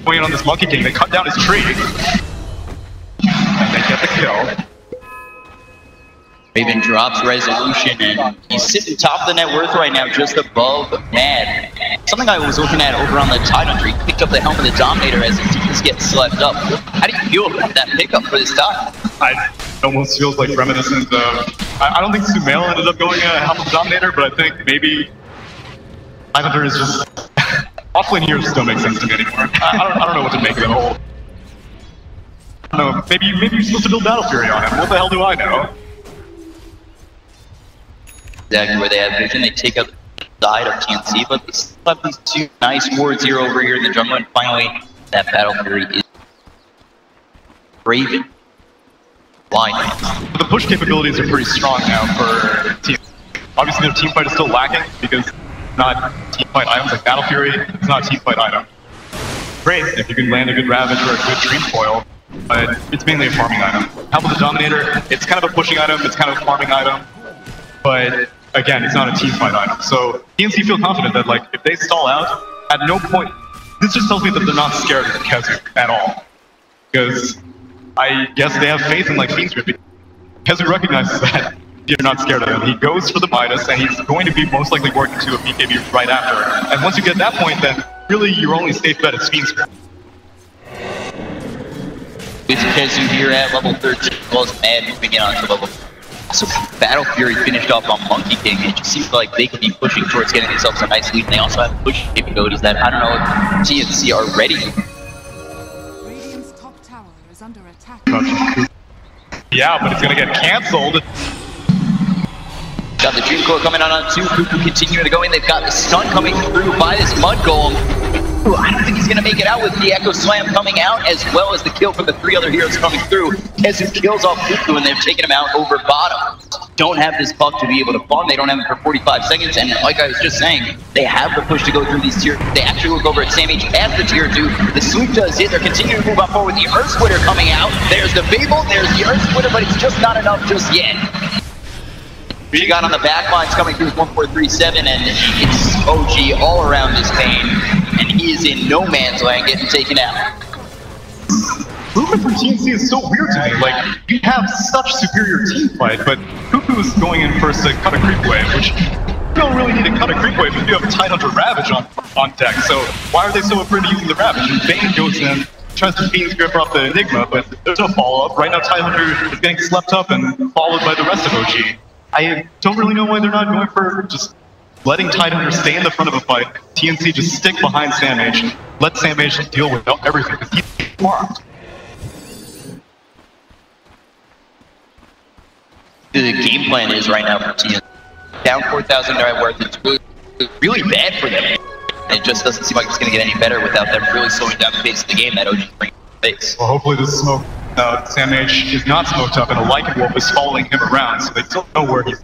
going in on this Monkey King, they cut down his tree, and they get the kill. Raven drops Resolution, and he's sitting top of the net worth right now, just above Mad. Something I was looking at over on the Tide Hunter, he picked up the Helm of the Dominator as his teams get slept up. How do you feel about that pickup for this Tide? It almost feels like reminiscent of... I don't think Sumail ended up going Helm of the Dominator, but I think maybe Tide Hunter is just... Offlane here just don't make sense to me anymore. I don't know what to make of it all. I don't know, maybe you're supposed to build Battle Fury on him. What the hell do I know? exactly where they have vision. They take out the side of TNC, but they still have these two nice wards here over here in the jungle, and finally that Battle Fury is Raven. Blind. The push capabilities are pretty strong now for team. Obviously their team fight is still lacking because it's not team fight items like Battle Fury, it's not a team fight item. Great if you can land a good Ravage or a good Dream Foil, but it's mainly a farming item. Help of the Dominator, it's kind of a pushing item, it's kind of a farming item, but again, it's not a team fight item. So TNC feel confident that like if they stall out, at no point, this just tells me that they're not scared of Kezu at all. Because I guess they have faith in like Fiend's Grip. Kezu recognizes that you're not scared of him. He goes for the Midas, and he's going to be most likely working to a BKB right after. And once you get that point, then really your only safe bet is Fiend's Grip. With Kezu here at level 13, as well as Mad moving in on to level 4. Also, Battle Fury finished off on Monkey King. It just seems like they could be pushing towards getting themselves a nice lead, and they also have push capabilities that I don't know if TNC are ready. Radiant's top tower is under attack. Yeah, but it's gonna get cancelled. Got the Dream Core coming on two. Cuckoo continuing to go in. They've got the stun coming through by this Mud Golem. Ooh, I don't think he's going to make it out with the Echo Slam coming out, as well as the kill from the three other heroes coming through. Kezu kills off Cuckoo, and they've taken him out over bottom. Don't have this buff to be able to farm. They don't have it for 45 seconds, and like I was just saying, they have the push to go through these tier. They actually look over at Sam H as the tier 2. The sweep does hit. They're continuing to move on forward with the Earth Splitter coming out. There's the Babel, there's the Earth Splitter, but it's just not enough just yet. She got on the back lines coming through with 1437, and it's OG all around this pain, and he is in no man's land getting taken out. Movement from TNC is so weird to me. Like, you have such superior team fight, but Cuckoo's going in first to cut a creep wave, which you don't really need to cut a creep wave if you have a Tidehunter Ravage on deck. So why are they so afraid of using the Ravage? And Bane goes in, tries to Fiend's Grip off the Enigma, but there's no follow-up. Right now Tidehunter is getting slept up and followed by the rest of OG. I don't really know why they're not going for just letting Tidehunter stay in the front of a fight. TNC just stick behind Sam H, let Sam H deal with everything, because he's farmed. The game plan is right now for TNC. Down 4,000 net worth, it's really bad for them. And it just doesn't seem like it's going to get any better without them really slowing down the pace of the game that OG brings to the face. Well, hopefully this smoke, Sam H is not smoked up, and a Lycan Wolf is following him around, so they don't know where he's.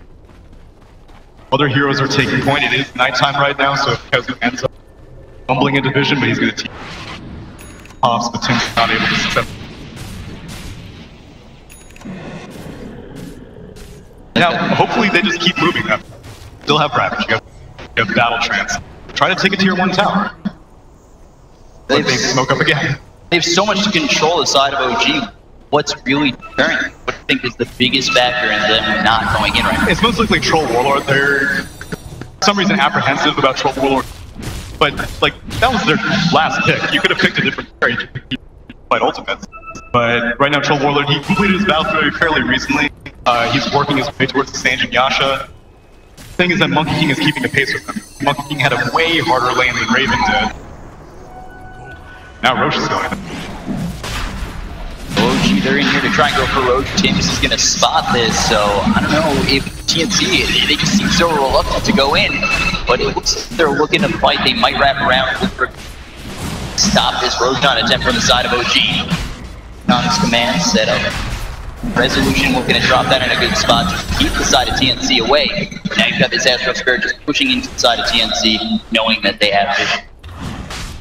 Other heroes are taking point. It is nighttime right now, so if Kezu ends up fumbling into vision, but he's going to team pops, but Tim's not able to successfully. Now, hopefully they just keep moving them. Still have Ravage, you have Battle Trance. Try to take a tier 1 tower. But they smoke up again. They have so much to control the side of OG. What's really deterring? What do you think is the biggest factor in them not going in right now? It's most likely Troll Warlord. They're for some reason apprehensive about Troll Warlord. But, like, that was their last pick. You could have picked a different carry to fight Ultimates. But right now, Troll Warlord, he completed his battle fairly recently. He's working his way towards the Sange and Yasha. The thing is that Monkey King is keeping the pace with him. Monkey King had a way harder lane than Raven did. Now Roche is going. OG, they're in here to try and go for Roche. James is going to spot this, so I don't know if TNC, they just seem so reluctant to go in. But it looks like they're looking to fight. They might wrap around, look for stop this Roshan attempt from the side of OG. On his command setup. Resolution looking to drop that in a good spot to keep the side of TNC away. Now you've got this Astro Spirit just pushing into the side of TNC, knowing that they have vision.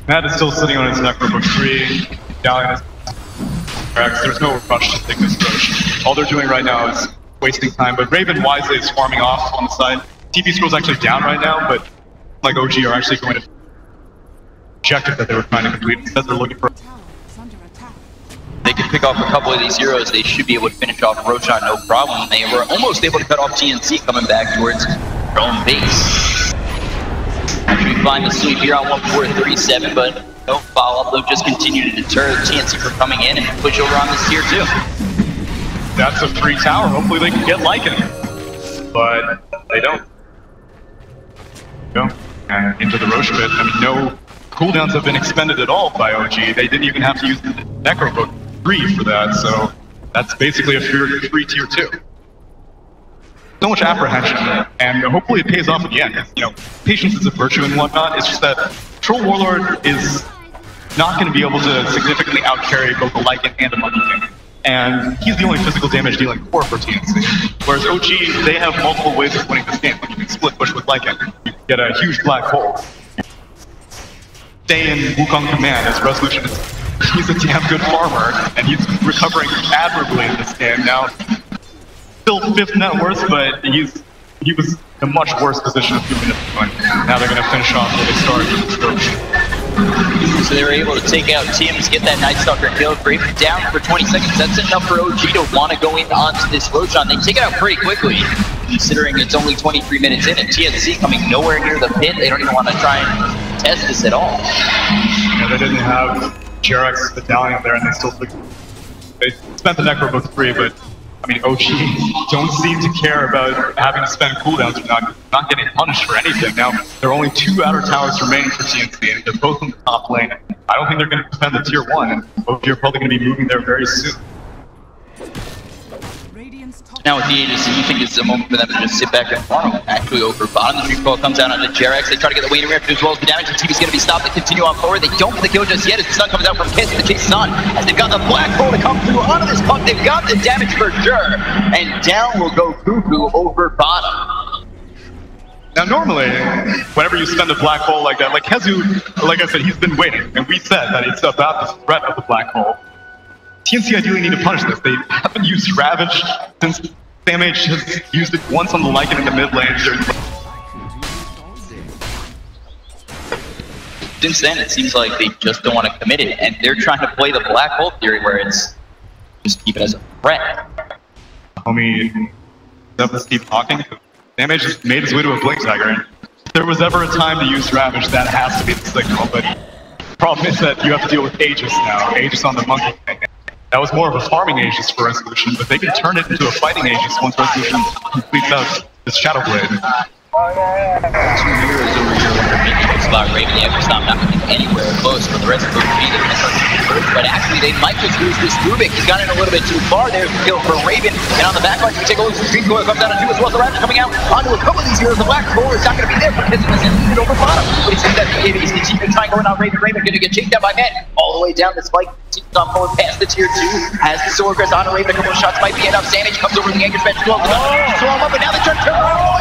Matt is still sitting on his Necrobook 3, down his tracks. There's no rush to take this push. All they're doing right now is wasting time, but Raven wisely is farming off on the side. TP scroll's actually down right now, but like OG are actually going to objective that they were trying to complete instead they're looking for. They can pick off a couple of these heroes, they should be able to finish off Roshan no problem. They were almost able to cut off TNC coming back towards their own base. Actually find the sweep here on 1437, but no follow-up. They'll just continue to deter TNC from coming in and push over on this tier 2. That's a free tower. Hopefully they can get Lycan. But they don't. Go. And into the Roche pit. I mean, no cooldowns have been expended at all by OG. They didn't even have to use the so much apprehension, and hopefully it pays off at the end. You know, patience is a virtue and whatnot. It's just that Troll Warlord is not going to be able to significantly outcarry both the Lycan and the Monkey King. And he's the only physical damage dealing core for TNC. Whereas OG, they have multiple ways of winning this game. Like you can split push with Lycan, you can get a huge black hole. Stay in Wukong Command as Resolution is. He's a damn good farmer, and he's recovering admirably in this game. Now, still 5th net worth, but he was in a much worse position a few minutes ago. Now they're going to finish off where they started with the stroke. So they were able to take out TMs, get that Night Stalker kill, break it down for 20 seconds. That's enough for OG to want to go in onto this Roshan. They take it out pretty quickly, considering it's only 23 minutes in, and TNC coming nowhere near the pit. They don't even want to try and test this at all. Yeah, they didn't have Jarek's Medallion there, and they still took. They spent the Necro book free, but I mean, OG don't seem to care about having to spend cooldowns or not getting punished for anything. Now, there are only 2 outer towers remaining for TNC, and they're both in the top lane. I don't think they're going to defend the tier 1, and OG are probably going to be moving there very soon. Now with the Aegis, you think it's a moment for them to just sit back and farm actually over bottom. The Dream Coil comes out onto Jarex. They try to get the Wayne Reactor as well as the damage. The TV's going to be stopped. They continue on forward. They don't get the kill just yet as the stun comes out from Kiss. The chase is on as they've got the black hole to come through onto this puck. They've got the damage for sure. And down will go Cuckoo over bottom. Now normally, whenever you spend a black hole like that, like Hezu, like I said, he's been waiting, and we said that it's about the threat of the black hole. TNC ideally need to punish this. They haven't used Ravage since SamH has used it once on the Lycan in the mid lane. Since then, it seems like they just don't want to commit it, and they're trying to play the black hole theory where it's just keep it as a threat. Homie, let's keep talking. SamH has made his way to a Blink Dagger, and if there was ever a time to use Ravage, that has to be the signal, but the problem is that you have to deal with Aegis now. Aegis on the Monkey King. That was more of a farming Aegis for Resolution, but they can turn it into a fighting Aegis once Resolution completes out this Shadow Blade. 2 heroes over here under mid spot. Raven the Everstop not going anywhere close for the rest of the team. But actually, they might just lose this Rubik. He's got in a little bit too far. There's the kill for Raven. And on the back line, we take a look at the Dream Coil comes out on 2 as well. The Raptor coming out onto a couple of these heroes. The black hole is not going to be there because it's leave it over bottom. But it seems that the KBs continue to try going on Raven. Raven going to get chased down by Matt all the way down the spike. Continues on forward past the tier 2. Has the Sword Crest on Raven. A couple of shots might be enough. SamH comes over the Anchor Bench as well. Throw him up, and now they try to turn around.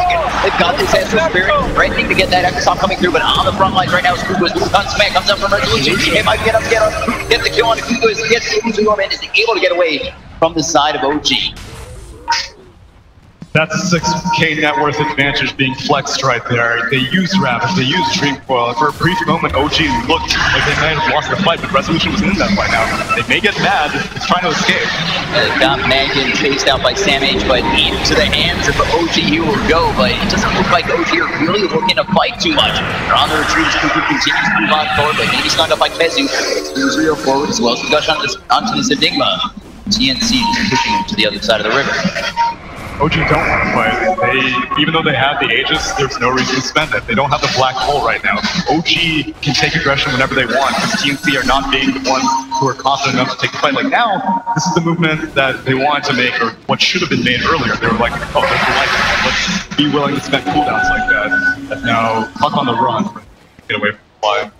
They've got this Astral Spirit, threatening to get that Exosome coming through, but on the front lines right now is Kugo. Smack comes up from Resolution. It might be enough to get the kill on Kugo as he gets the Uzu and is able to get away from the side of OG. That's a 6k net worth advantage being flexed right there. They used Ravage, they used Dream Coil, and for a brief moment OG looked like they might have lost the fight, but Resolution was in that fight now. They may get mad, it's trying to escape. They've got Megan chased out by SamH, but into the hands of OG he will go, but it doesn't look like OG are really looking to fight too much. They're on the retreat, Cuckoo continues to move on forward, but maybe stunned up by Kezu. Moves real forward as well as the gush onto this Enigma. TNC pushing him to the other side of the river. OG don't want to fight. Even though they have the Aegis, there's no reason to spend it. They don't have the black hole right now. OG can take aggression whenever they want, because TNC are not being the ones who are confident enough to take the fight. Like now, this is the movement that they wanted to make, or what should have been made earlier. They were like, oh, let's be willing to spend cooldowns like that. That's now puck on the run, get away from the fly.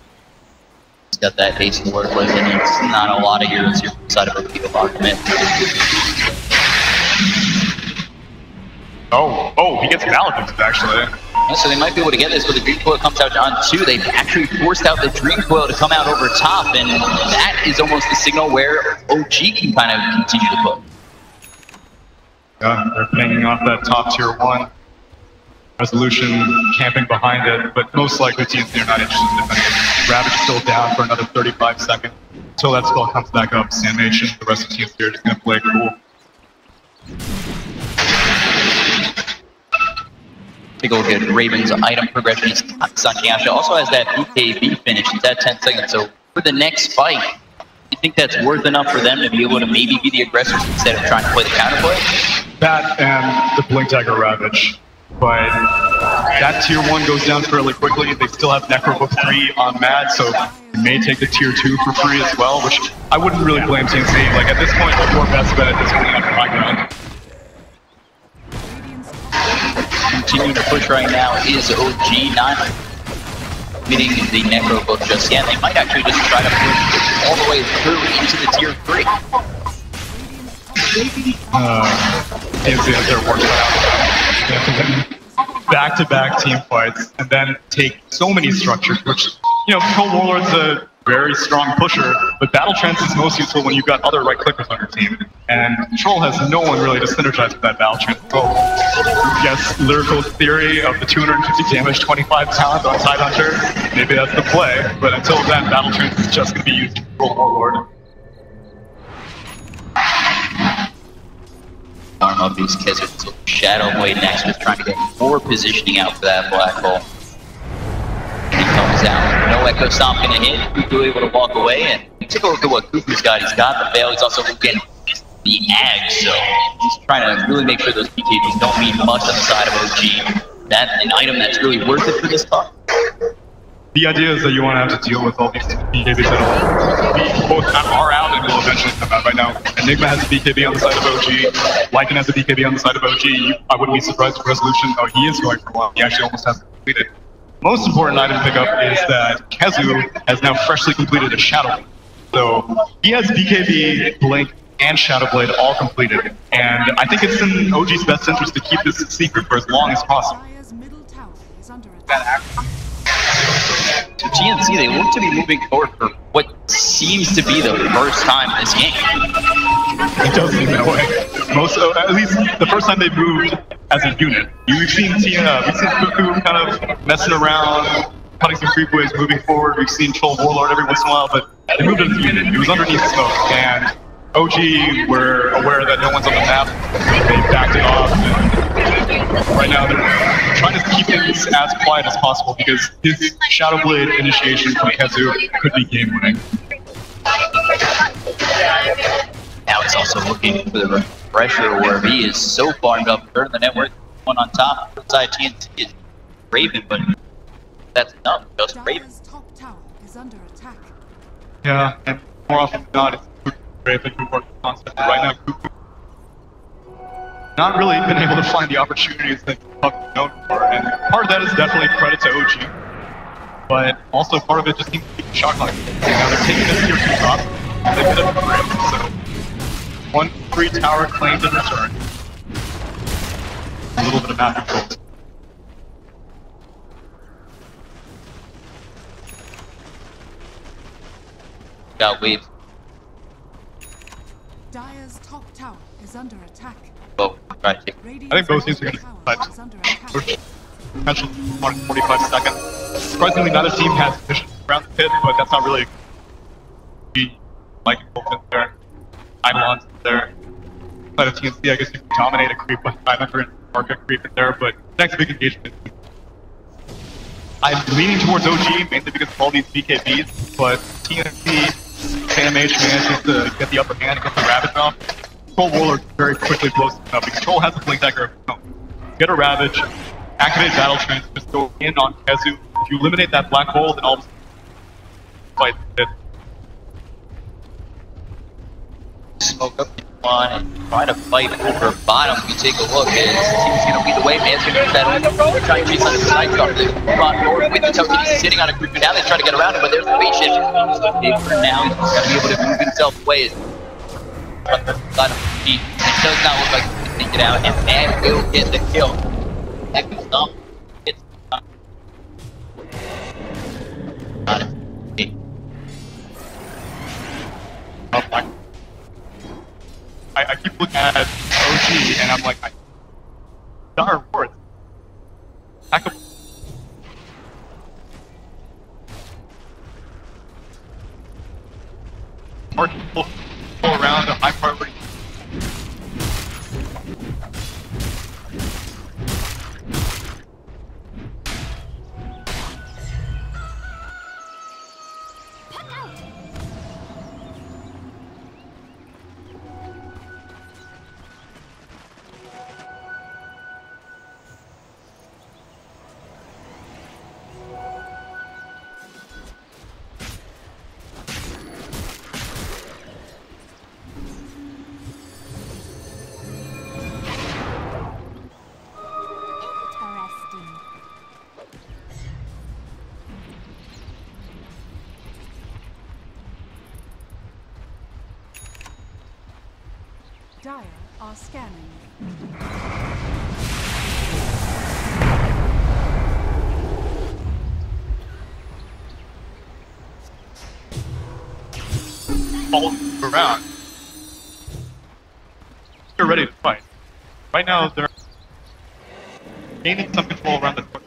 He's got that haste to work with, and it's not a lot of heroes here inside of a people lock him in. Oh, he gets Maledicted actually. Yeah, so they might be able to get this, but the Dream Coil comes out on 2. They've actually forced out the Dream Coil to come out over top, and that is almost the signal where OG can kind of continue to put. Yeah, they're banging off that top tier 1. Resolution camping behind it, but most likely TNC are not interested in defending. Ravage is still down for another 35 seconds. Until that spell comes back up, SamH and the rest of TNC are just going to play cool. Take a look at Raven's item progression. Sankiasha also has that BKB finish. It's at 10 seconds. So for the next fight, you think that's worth enough for them to be able to maybe be the aggressors instead of trying to play the counterplay? That and the Blink Dagger Ravage. But that tier 1 goes down fairly quickly. They still have Necrobook 3 on Mad, so they may take the tier 2 for free as well, which I wouldn't really blame TNC. Like at this point, your best bet is going on the high ground. continuing to push right now is OG, not meeting the Necro book just yet. They might actually just try to push all the way through into the tier 3. TNC has their work cut out. Back-to-back team fights, and then take so many structures, which, you know, Control Warlord's a very strong pusher, but Battle Trance is most useful when you've got other right-clickers on your team. And Control has no one really to synergize with that Battle Trance. So, yes, lyrical theory of the 250 damage, 25 talent on Tidehunter, maybe that's the play, but until then, Battle Trance is just going to be used to Control Warlord. Arm of these Keswick Shadow Blade next was trying to get more positioning out for that black hole. He comes out, no Echo Stomp gonna hit, Cuckoo able to walk away, and take a look at what Cuckoo's got. He's got the Veil, he's also looking at the Ag, so he's trying to really make sure those PKBs don't mean much on the side of OG. That's an item that's really worth it for this talk. The idea is that you want to have to deal with all these BKBs that both are out and will eventually come out. Right now, Enigma has a BKB on the side of OG, Lycan has a BKB on the side of OG. I wouldn't be surprised if Resolution, oh, he is going for one. He actually almost has completed. Most important item to pick up is that Kezu has now freshly completed a Shadow Blade. So he has BKB, Blink, and Shadow Blade all completed. And I think it's in OG's best interest to keep this secret for as long as possible. To TNC, they look to be moving forward for what seems to be the first time in this game. It does seem that way. At least the first time they moved as a unit. We've seen Cuckoo kind of messing around, cutting some creep waves, moving forward. We've seen Troll Warlord every once in a while, but they moved as a unit. It was underneath smoke, and OG were aware that no one's on the map. They backed it off, and right now they're trying to keep things as quiet as possible because his Shadow Blade initiation from Kezu could be game-winning. Now he's also looking for the refresher where he is so farmed up, third in the network, one on top. Outside TNC is Raven, but that's enough. Just Raven. Top tower is under attack. Yeah, and more often than not, it's Raven who works constantly. Right now, Cuckoo not really been able to find the opportunities that Puck is known for, and part of that is definitely credit to OG, but also part of it just seems to be shot clock. Now they're taking this tier 2 top, and they've been up for it, so one free tower claimed in return. A little bit of map control. Got waves. Dire's top tower is under attack. Oh, right. I think both teams are going to push potential 145 seconds. Surprisingly, neither team has vision around the pit, but that's not really like both there. Eidolon's there. Side of TNC, I guess you can dominate a creep with 500 market creep in there, but next big engagement. I'm leaning towards OG mainly because of all these BKBs, but TNC, KMH manages to get the upper hand and get the Ravage off. Control Warlord very quickly blows them up. Because Control has a Blink Dagger of his own. Get a Ravage, activate Battle Trance, just go in on Kezu. If you eliminate that black hole, then all of a sudden fight it. Smoke up on and try to fight over bottom. We take a look, and this team's going to lead the way. Man's going to get that over. Trying to chase under the side guard. They brought forward with the token. He's sitting on a creeper. Now they try to get around him, but there's the bait shift. For now, he's got to be able to move himself away. It does not look like he can take it out, and Man will get the kill. Echo Stomp gets not a I keep looking at OG and I'm like, Dire Wards. Back up. Mark pull around a high priority. are scanning. All around. They're ready to fight. Right now, they're gaining some control around the court.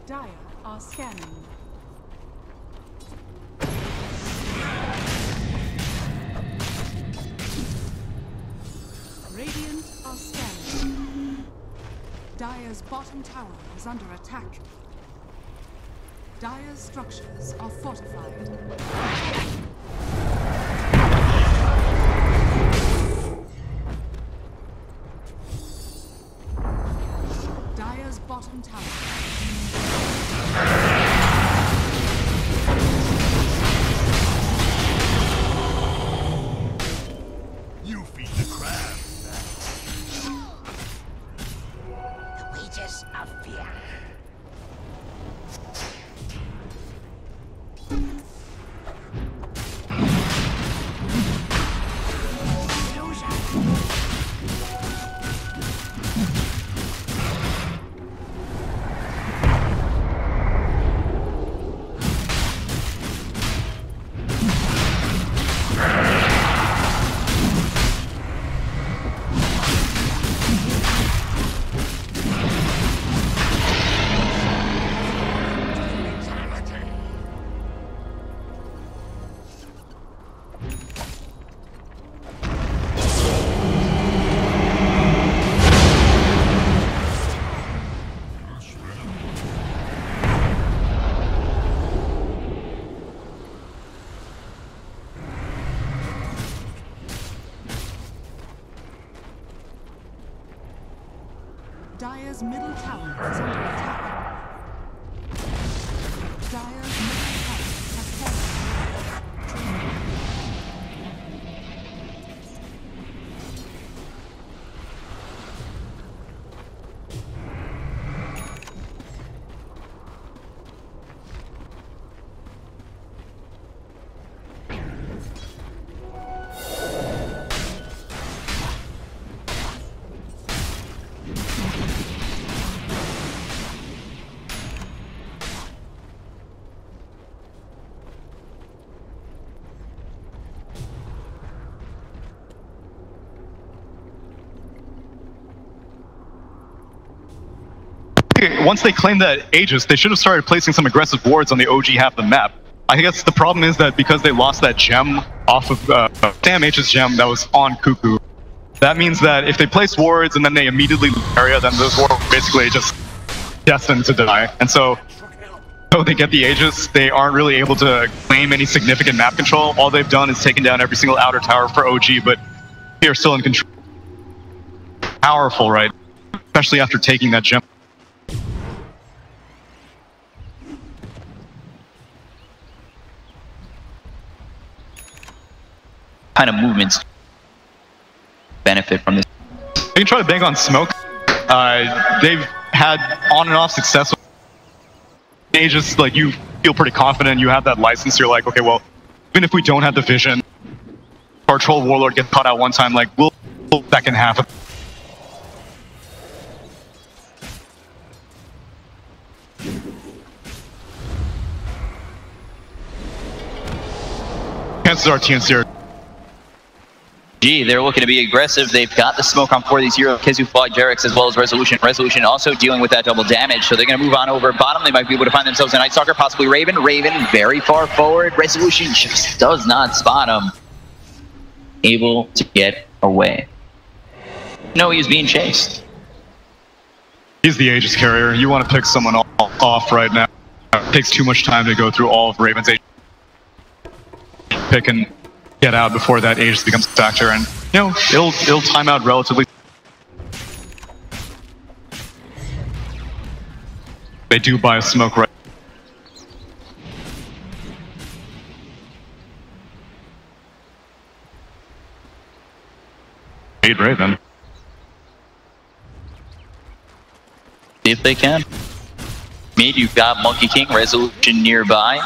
Dire are scanning. Radiant are scanning. Dire's bottom tower is under attack. Dire's structures are fortified. bottom tower. You feed the crab. The wages of fear. Dire's middle tower is under attack. Dire's middle tower has fallen. Once they claimed that Aegis, they should have started placing some aggressive wards on the OG half of the map. I guess the problem is that because they lost that gem off of Sam H's gem that was on Cuckoo, that means that if they place wards and then they immediately leave the area, then those wards are basically just destined to die. And so, though they get the Aegis, they aren't really able to claim any significant map control. All they've done is taken down every single outer tower for OG, but they are still in control. Powerful, right? Especially after taking that gem. Kind of movements benefit from this. You can try to bank on smoke. They've had on and off success. Aegis, like, you feel pretty confident, you have that license, you're like, okay, well, even if we don't have the vision, our troll warlord gets caught out one time, like, we'll second half of. Chances are TNC are. Gee, they're looking to be aggressive. They've got the smoke on 4 of these heroes, Kizu, Fog, Jerix, as well as Resolution. Resolution also dealing with that double damage, so they're going to move on over bottom. They might be able to find themselves a Night Stalker, possibly Raven. Raven very far forward. Resolution just does not spot him. Able to get away. No, he's being chased. He's the Aegis carrier. You want to pick someone off right now. It takes too much time to go through all of Raven's Aegis. Pick and get out before that Aegis becomes a factor, and you know it'll time out relatively. They do buy a smoke right. Aid Raven. See if they can. Mid, you've got Monkey King, Resolution nearby.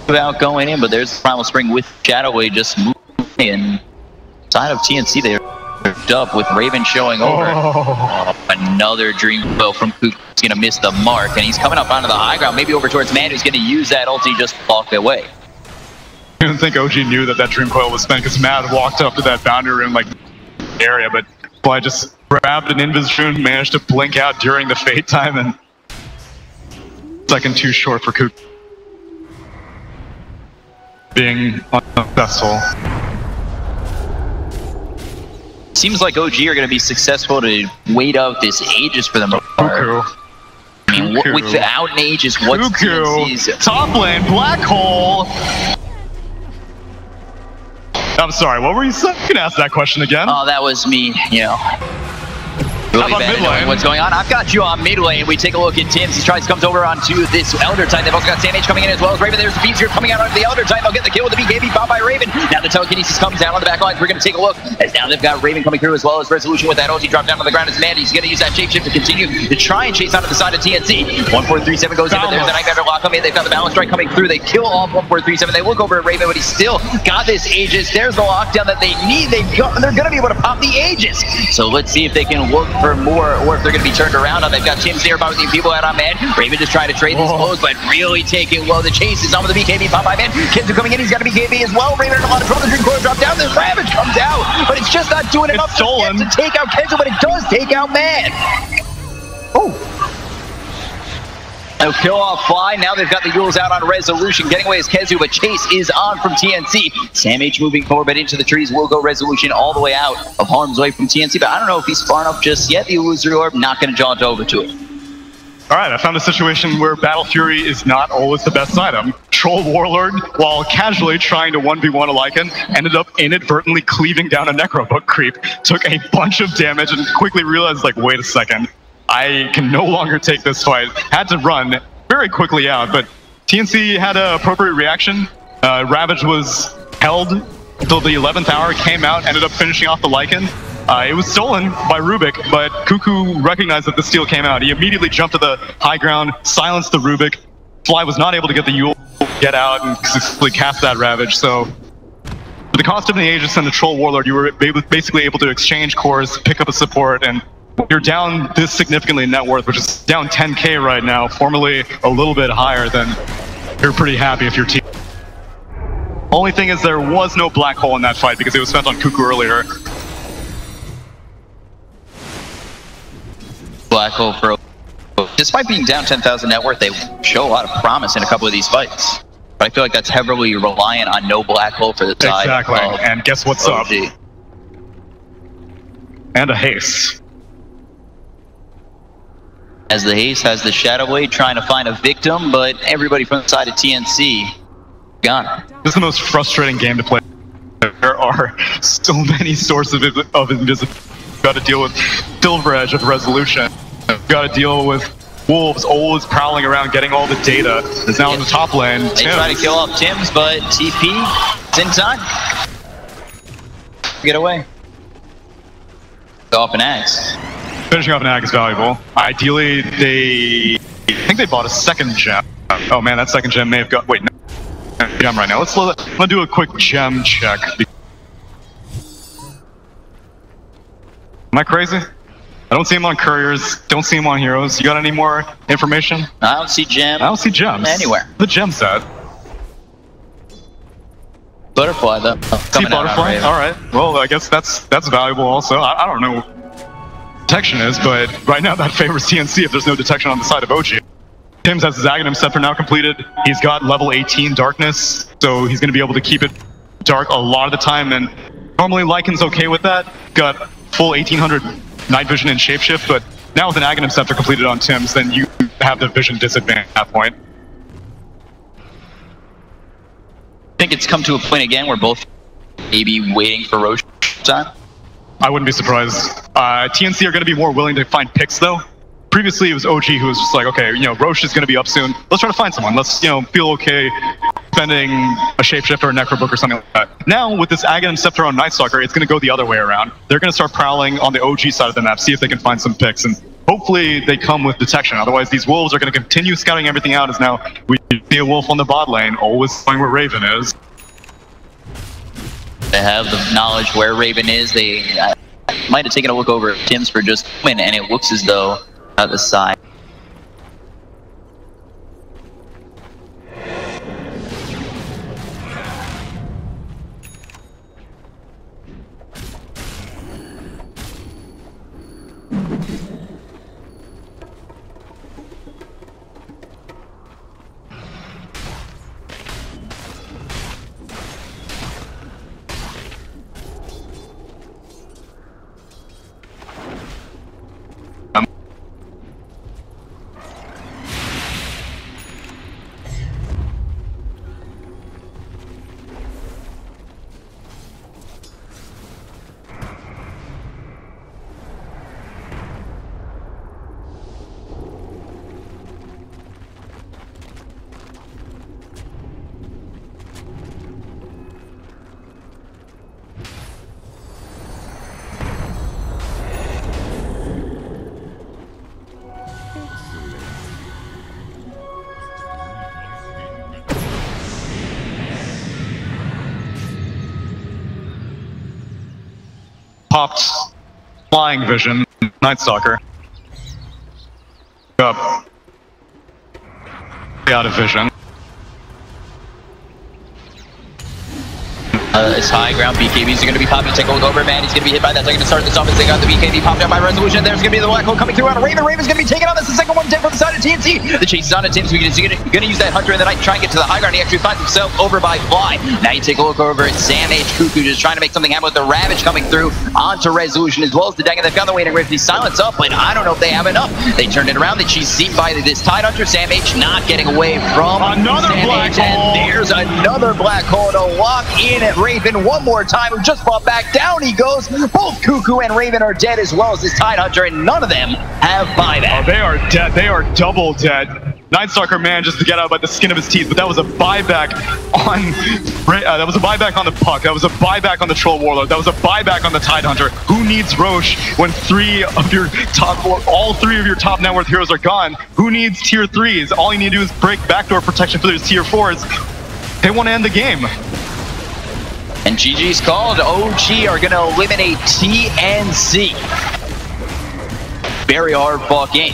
Without going in, but there's Primal Spring with Shadowway just moving in. Side of TNC, they're up with Raven showing over. Oh, another Dream Coil from Kook. He's going to miss the mark, and he's coming up onto the high ground, maybe over towards Man, who's going to use that ulti just to walk away. I don't think OG knew that Dream Coil was spent, because Mad walked up to that boundary room like area, but I just grabbed an Invis rune, managed to blink out during the fade time, and second too short for Kook. Being unsuccessful. Seems like OG are going to be successful to wait out this Aegis for the most part. I mean, without an Aegis, what's TNC's... Top lane, Black Hole! I'm sorry, what were you saying? You can ask that question again. Oh, that was me, you know. How about mid lane? What's going on? I've got you on mid lane. We take a look at Tim's. He comes over onto this Elder Titan. They've also got Sam H coming in as well as Raven. There's the Beats here coming out onto the Elder Titan. They'll get the kill with the BKB popped by Raven. Now the telekinesis comes down on the back lines. We're going to take a look as now they've got Raven coming through as well as Resolution with that ulti drop down on the ground as Mandy's going to use that shapeshift to continue to try and chase onto the side of TNC. 1437 goes in, but there's the Nightmare lock coming in. They've got the balance strike coming through. They kill off 1437. They look over at Raven, but he's still got this Aegis. There's the lockdown that they need. They're going to be able to pop the Aegis. So let's see if they can look for more or if they're going to be turned around on. They've got Tim's there, about people out on man. Raven just trying to trade these blows, but really taking low. The chase is on with the BKB pop by man. Kenzo coming in. He's got a BKB as well. Raven in a lot of trouble. The Dream Core drop down. This Ravage comes out, but it's just not doing enough to take out Kenzo, but it does take out man. Oh. No kill off fly. Now they've got the Yules out on Resolution. Getting away is Kezu, but chase is on from TNC. Sam H moving forward, but into the trees will go Resolution all the way out of harm's way from TNC. But I don't know if he's far enough just yet. The Illusory Orb not going to jaunt over to it. All right, I found a situation where Battle Fury is not always the best item. Troll Warlord, while casually trying to 1v1 a Lycan, ended up inadvertently cleaving down a Necrobook creep, took a bunch of damage, and quickly realized, like, wait a second, I can no longer take this fight. Had to run very quickly out, but TNC had an appropriate reaction. Ravage was held until the 11th hour, came out, ended up finishing off the Lycan. It was stolen by Rubik, but Cuckoo recognized that the steal came out. He immediately jumped to the high ground, silenced the Rubik. Fly was not able to get the Yule, get out, and successfully cast that Ravage. So, for the cost of the Aegis and the Troll Warlord, you were basically able to exchange cores, pick up a support, and you're down this significantly in net worth, which is down 10k right now, formerly a little bit higher. Then you're pretty happy if your team. Only thing is there was no black hole in that fight because it was spent on Cuckoo earlier. Black hole for, despite being down 10,000 net worth, they show a lot of promise in a couple of these fights. But I feel like that's heavily reliant on no black hole for the side. Exactly, and guess what's up? And a haste. As the haste has the Shadow Blade trying to find a victim, but everybody from the side of TNC gone. This is the most frustrating game to play. There are so many sources of invisibility. Got to deal with Silver Edge of Resolution. Got to deal with Wolves always prowling around, getting all the data. Is now in the top lane. They try to kill off Tim's, but TP is in time. Get away. Go off an axe. Finishing off an ag is valuable. Ideally, I think they bought a second gem. Oh man, that second gem may have got. Wait, no gem right now. Let's do a quick gem check. Am I crazy? I don't see him on couriers. Don't see him on heroes. You got any more information? I don't see gems. I don't see gems anywhere. The gem set. Butterfly though. See butterfly. All right. Well, I guess that's valuable also. I don't know. Detection is, but right now that favors TNC if there's no detection on the side of OG. Tim's has his Aghanim Scepter now completed. He's got level 18 darkness, so he's going to be able to keep it dark a lot of the time, and normally Lycan's okay with that. Got full 1800 night vision and shapeshift, but now with an Aghanim Scepter completed on Tim's, then you have the vision disadvantage at that point. I think it's come to a point again where both maybe waiting for Roche time. I wouldn't be surprised. TNC are going to be more willing to find picks, though. Previously, it was OG who was just like, okay, Roche is going to be up soon. Let's try to find someone. Let's, feel okay spending a Shapeshifter or Necrobook or something like that. Now, with this Aghanim Scepter on Night Stalker, it's going to go the other way around. They're going to start prowling on the OG side of the map, see if they can find some picks, and hopefully they come with detection. Otherwise, these Wolves are going to continue scouting everything out, as now we see a Wolf on the bot lane, always knowing where Raven is. They have the knowledge where Raven is. They might have taken a look over at Tim's for just a minute, and it looks as though at the side. flying vision. Night Stalker. Up. Out of vision. It's high ground. BKBs are going to be popping. Take a look over, man. He's going to be hit by that. They're going to start this off as they got the BKB popped out by Resolution. There's going to be the black hole coming through on Raven. Raven's going to be taking on this. The second one dead from the side of TNC. The chase is on to TNC. He's going to use that Hunter in the night, try and get to the high ground. He actually finds himself over by Fly. Now you take a look over at Sam H. Cuckoo, just trying to make something happen with the Ravage coming through onto Resolution as well as the Dang. And they've got the waiting with the silence up, but I don't know if they have enough. They turned it around. They cheese seen by this Tide Hunter. Sam H. not getting away from another Sam black H. hole. And there's another black hole to lock in at Raven one more time, who just fought back. Down he goes. Both Cuckoo and Raven are dead, as well as this Tide Hunter, and none of them have buyback. Oh, they are dead. They are double dead. Night Stalker managed to get out by the skin of his teeth, but that was a buyback on the puck. That was a buyback on the Troll Warlord. That was a buyback on the Tide Hunter. Who needs Roche when all three of your top net worth heroes are gone? Who needs tier 3s? All you need to do is break backdoor protection for those tier 4s. They want to end the game. And GG's called. OG are going to eliminate TNC. Very hard fought game.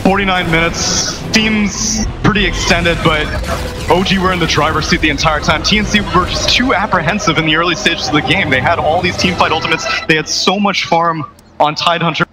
49 minutes. Seems pretty extended, but OG were in the driver's seat the entire time. TNC were just too apprehensive in the early stages of the game. They had all these teamfight ultimates. They had so much farm on Tide Hunter.